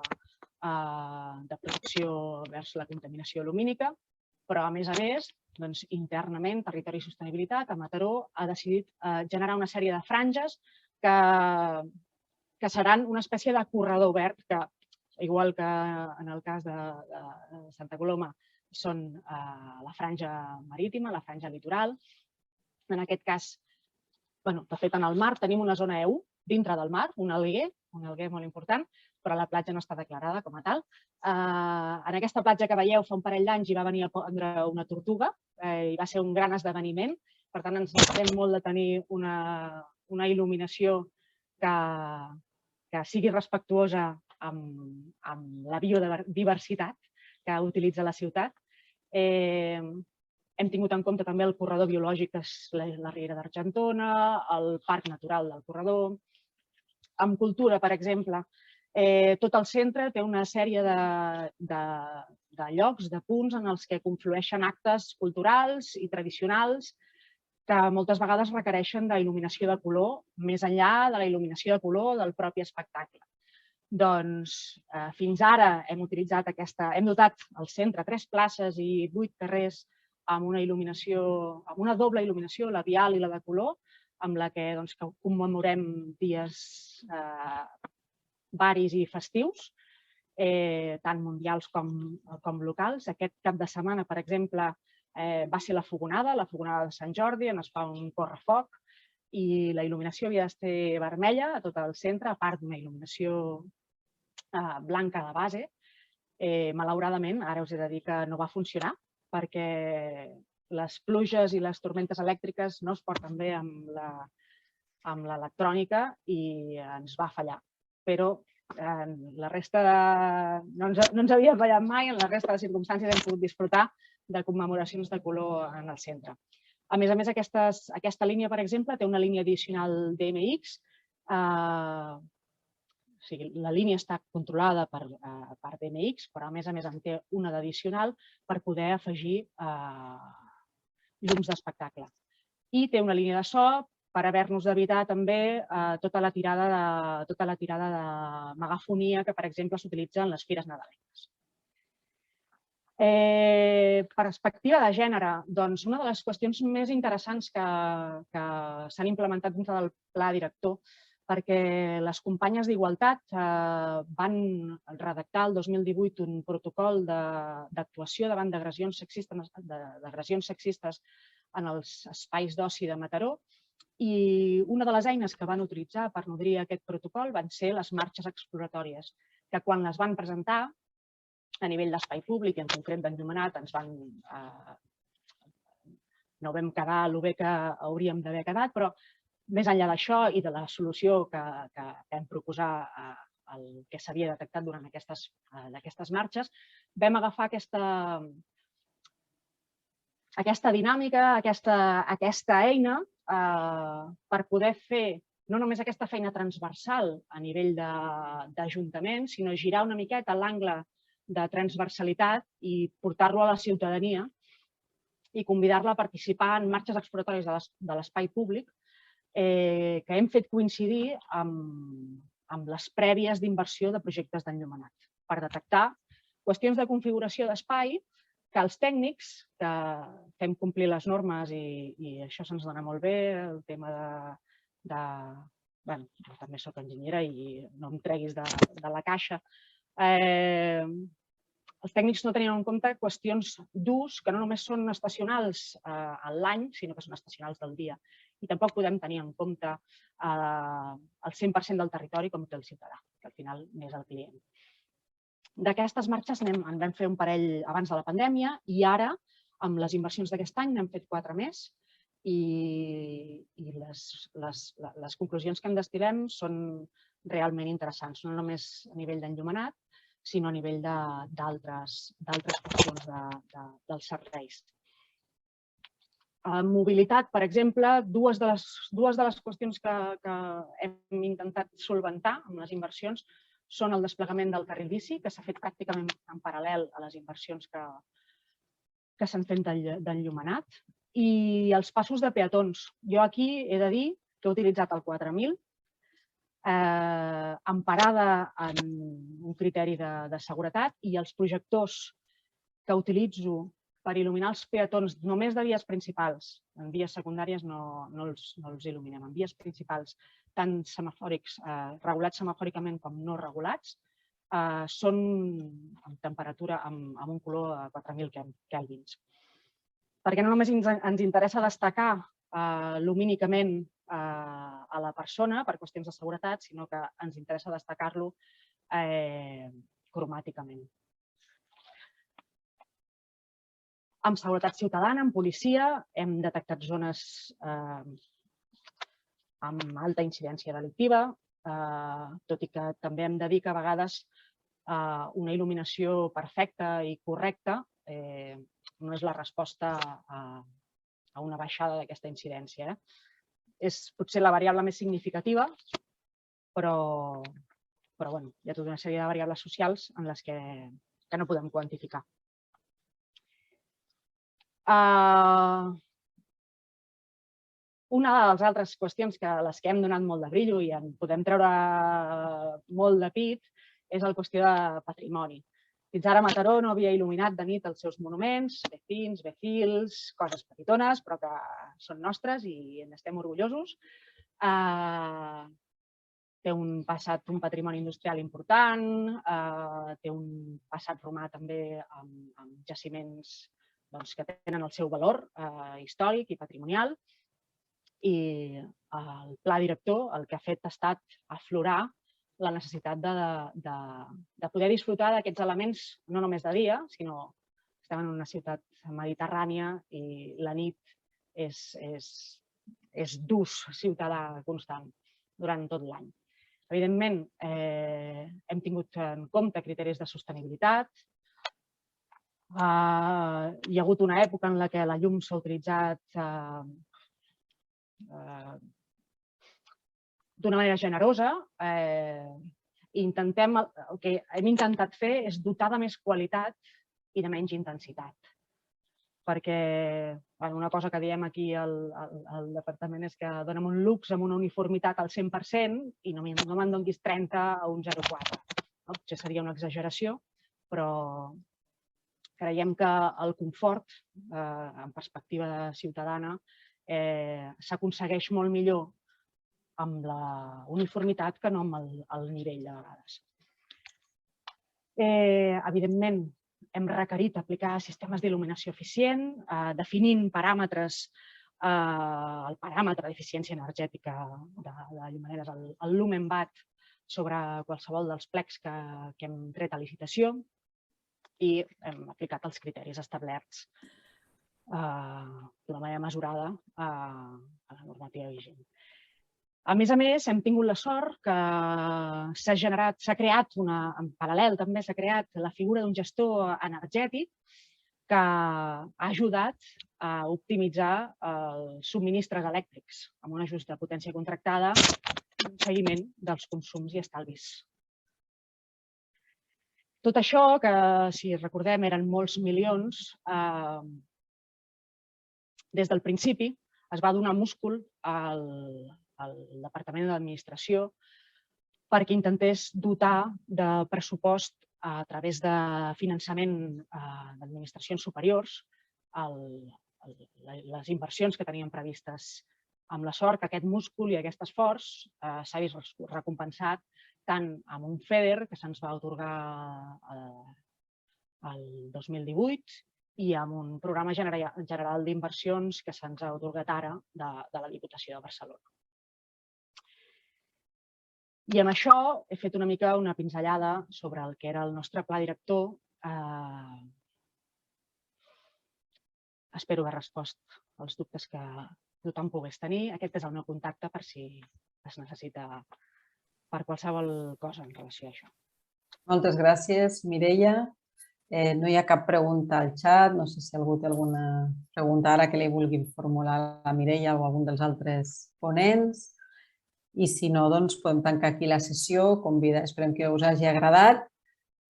Speaker 6: de protecció vers la contaminació lumínica, però a més, internament, Territori i Sostenibilitat, a Mataró, ha decidit generar una sèrie de franges que seran una espècie de corredor verd, que, igual que en el cas de Santa Coloma, són la franja marítima, la franja litoral. En aquest cas, de fet, en el mar tenim una zona EU, dintre del mar, un alguer molt important, però la platja no està declarada com a tal. En aquesta platja que veieu fa un parell d'anys hi va venir a pondre una tortuga i va ser un gran esdeveniment. Per tant, ens necessitem molt de tenir una il·luminació que sigui respectuosa amb la biodiversitat que utilitza la ciutat. Hem tingut en compte també el corredor biològic, que és la Riera d'Argentona, el Parc Natural del Corredor. En cultura, per exemple, tot el centre té una sèrie de llocs, de punts en els que conflueixen actes culturals i tradicionals que moltes vegades requereixen d'il·luminació de color, més enllà de la il·luminació de color del propi espectacle. Doncs fins ara hem dotat el centre 3 places i 8 carrers amb una doble il·luminació, la vial i la de color, amb la que commemorem dies varis i festius, tant mundials com locals. Aquest cap de setmana, per exemple, va ser la Fogonada de Sant Jordi, on es fa un correfoc, i la il·luminació havia de ser vermella a tot el centre, a part d'una il·luminació blanca de base. Malauradament, ara us he de dir que no va funcionar, perquè les pluges i les tormentes elèctriques no es porten bé amb l'electrònica i ens va fallar. Però la resta no ens havia fallat mai, en la resta de circumstàncies hem pogut disfrutar de commemoracions de color en el centre. A més, aquesta línia, per exemple, té una línia addicional DMX. La línia està controlada per DMX, però a més en té una d'addicional per poder afegir llums d'espectacle. I té una línia de so per haver-nos d'evitar també tota la tirada de megafonia que, per exemple, s'utilitza en les fires nadalenques. Perspectiva de gènere. Doncs una de les qüestions més interessants que s'han implementat dintre del pla director, perquè les companyes d'Igualtat van redactar el 2018 un protocol d'actuació davant d'agressions sexistes en els espais d'oci de Mataró, i una de les eines que van utilitzar per nodrir aquest protocol van ser les marxes exploratòries, que quan les van presentar a nivell d'espai públic, i en concret d'enllumenat, no vam quedar el bé que hauríem d'haver quedat, però més enllà d'això i de la solució que vam proposar el que s'havia detectat durant aquestes marxes, vam agafar aquesta dinàmica, aquesta eina per poder fer no només aquesta feina transversal a nivell d'Ajuntament, sinó girar una miqueta l'angle de transversalitat i portar-lo a la ciutadania i convidar-la a participar en marxes exploratòries de l'espai públic que hem fet coincidir amb les prèvies d'inversió de projectes d'enllumenat per detectar qüestions de configuració d'espai que els tècnics, que fem complir les normes i això se'ns dona molt bé, el tema Bé, jo també soc enginyera i no em treguis de la caixa. Els tècnics no tenien en compte qüestions d'ús que no només són estacionals a l'any, sinó que són estacionals del dia. I tampoc podem tenir en compte el 100% del territori com té el ciutadà, que al final n'és el client. D'aquestes marxes en vam fer un parell abans de la pandèmia i ara, amb les inversions d'aquest any, n'hem fet 4 més i les conclusions que en destilem són realment interessants, no només a nivell d'enllumenat, sinó a nivell d'altres qüestions dels serveis. En mobilitat, per exemple, dues de les qüestions que hem intentat solventar amb les inversions són el desplegament del carril bici, que s'ha fet pràcticament en paral·lel a les inversions que s'han fet d'enllumenat, i els passos de peatons. Jo aquí he de dir que he utilitzat el 4000 emparada en un criteri de seguretat i els projectors que utilitzo per il·luminar els peatons només de vies principals, en vies secundàries no els il·luminem, en vies principals, tant semafòrics, regulats semafòricament com no regulats, són amb temperatura, amb un color a 4.000 kèlvins. Perquè no només ens interessa destacar lumínicament a la persona per qüestions de seguretat, sinó que ens interessa destacar-lo cromàticament. Amb seguretat ciutadana, amb policia, hem detectat zones amb alta incidència delictiva, tot i que també hem de dir que a vegades una il·luminació perfecta i correcta no és la resposta a una baixada d'aquesta incidència. És potser la variable més significativa, però hi ha tota una sèrie de variables socials en les que no podem quantificar. Una de les altres qüestions a les que hem donat molt de brillo i en podem treure molt de pit és la qüestió de patrimoni. Fins ara Mataró no havia il·luminat de nit els seus monuments, Becins, Becils, coses petitones, però que són nostres i n'estem orgullosos. Té un passat, un patrimoni industrial important, té un passat romà també amb jaciments que tenen el seu valor històric i patrimonial. I el pla director el que ha fet ha estat aflorar la necessitat de poder disfrutar d'aquests elements no només de dia, sinó que estem en una ciutat mediterrània i la nit és d'ús ciutadà constant durant tot l'any. Evidentment, hem tingut en compte criteris de sostenibilitat. Hi ha hagut una època en la que la llum s'ha utilitzat d'una manera generosa. El que hem intentat fer és dotar de més qualitat i de menys intensitat. Perquè una cosa que diem aquí al departament és que donem un luxe amb una uniformitat al 100% i no me'n donguis 30 a un 0,4. Potser seria una exageració, però creiem que el confort, en perspectiva ciutadana, s'aconsegueix molt millor amb la uniformitat que no amb el nivell de vegades. Evidentment, hem requerit aplicar sistemes d'il·luminació eficient, definint paràmetres, el paràmetre d'eficiència energètica de llumeneres, el lumen watt, sobre qualsevol dels plecs que hem tret a licitació i hem aplicat els criteris establerts d'una manera mesurada a la normativa vigent. A més, hem tingut la sort que s'ha creat, en paral·lel també s'ha creat la figura d'un gestor energètic que ha ajudat a optimitzar els subministres elèctrics amb un ajust de potència contractada i un seguiment dels consums i estalvis. Tot això, que si recordem eren molts milions, des del principi es va donar múscul al Departament d'Administració perquè intentés dotar de pressupost a través de finançament d'administracions superiors les inversions que tenien previstes. Amb la sort que aquest múscul i aquest esforç s'ha vist recompensat tant amb un FEDER que se'ns va atorgar el 2018 i amb un programa general d'inversions que se'ns ha atorgat ara de la Diputació de Barcelona. I amb això he fet una mica una pinzellada sobre el que era el nostre pla director. Espero haver respost als dubtes que tothom pogués tenir. Aquest és el meu contacte per si es necessita per qualsevol cosa en relació a això.
Speaker 2: Moltes gràcies, Mireia. No hi ha cap pregunta al xat. No sé si algú té alguna pregunta ara que li vulguin formular a la Mireia o a algun dels altres ponents. I si no, doncs podem tancar aquí la sessió. Esperem que us hagi agradat.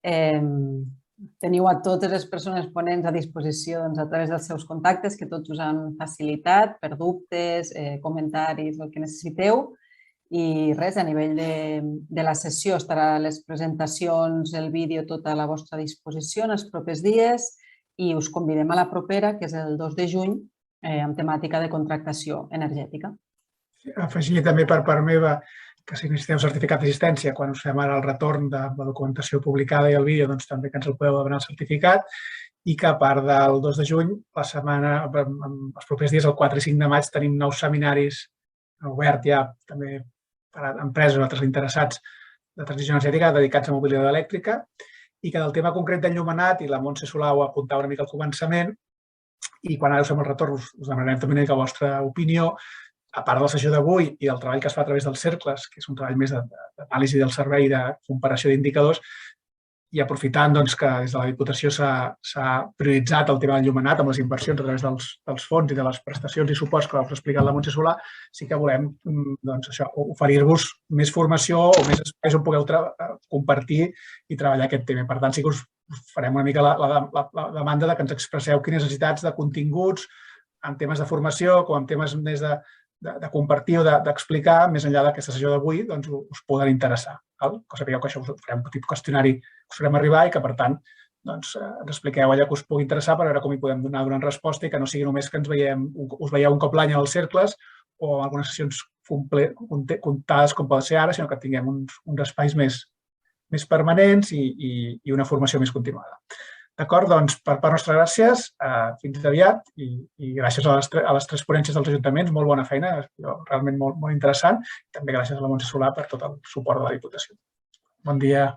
Speaker 2: Teniu a totes les persones ponents a disposició a través dels seus contactes que tots us han facilitat per dubtes, comentaris, el que necessiteu. I res, a nivell de la sessió estarà les presentacions, el vídeo, tot a la vostra disposició en els propers dies i us convidem a la propera, que és el 2 de juny, amb temàtica de contractació energètica.
Speaker 1: Afegir també per part meva que si necessiteu certificat d'assistència, quan us fem ara el retorn de la documentació publicada i el vídeo, doncs també que ens el podeu demanar el certificat i que a part del 2 de juny, la setmana, els propers dies, el 4 i 5 de maig, tenim nous seminaris oberts ja també per a empreses o altres interessats de transició energètica dedicats a mobilitat elèctrica i que del tema concret d'enllumenat, i la Montse Solà ho apuntava una mica al començament, i quan ara us fem el retorn us demanarem també una mica la vostra opinió, a part de la sessió d'avui i del treball que es fa a través dels cercles, que és un treball més d'anàlisi del servei i de comparació d'indicadors, i aprofitant que des de la Diputació s'ha prioritzat el tema del enllumenat amb les inversions a través dels fons i de les prestacions i suports que us ha explicat la Montse Solà, sí que volem oferir-vos més formació o més espais on pugueu compartir i treballar aquest tema. Per tant, sí que us farem una mica la demanda que ens expresseu quines necessitats de continguts en temes de formació com en temes més de compartir o d'explicar, més enllà d'aquesta sessió d'avui, us poden interessar. Que sapigueu que això us farem un tipus de qüestionari que us farem arribar i que, per tant, ens expliqueu allà que us pugui interessar per veure com hi podem donar resposta i que no sigui només que us veieu un cop l'any als cercles o en algunes sessions comptades com poden ser ara, sinó que tinguem uns espais més permanents i una formació més continuada. D'acord? Doncs, per part nostra, gràcies. Fins aviat i gràcies a les 3 ponències dels ajuntaments. Molt bona feina, realment molt interessant. També gràcies a la Montse Solà per tot el suport de la Diputació. Bon dia.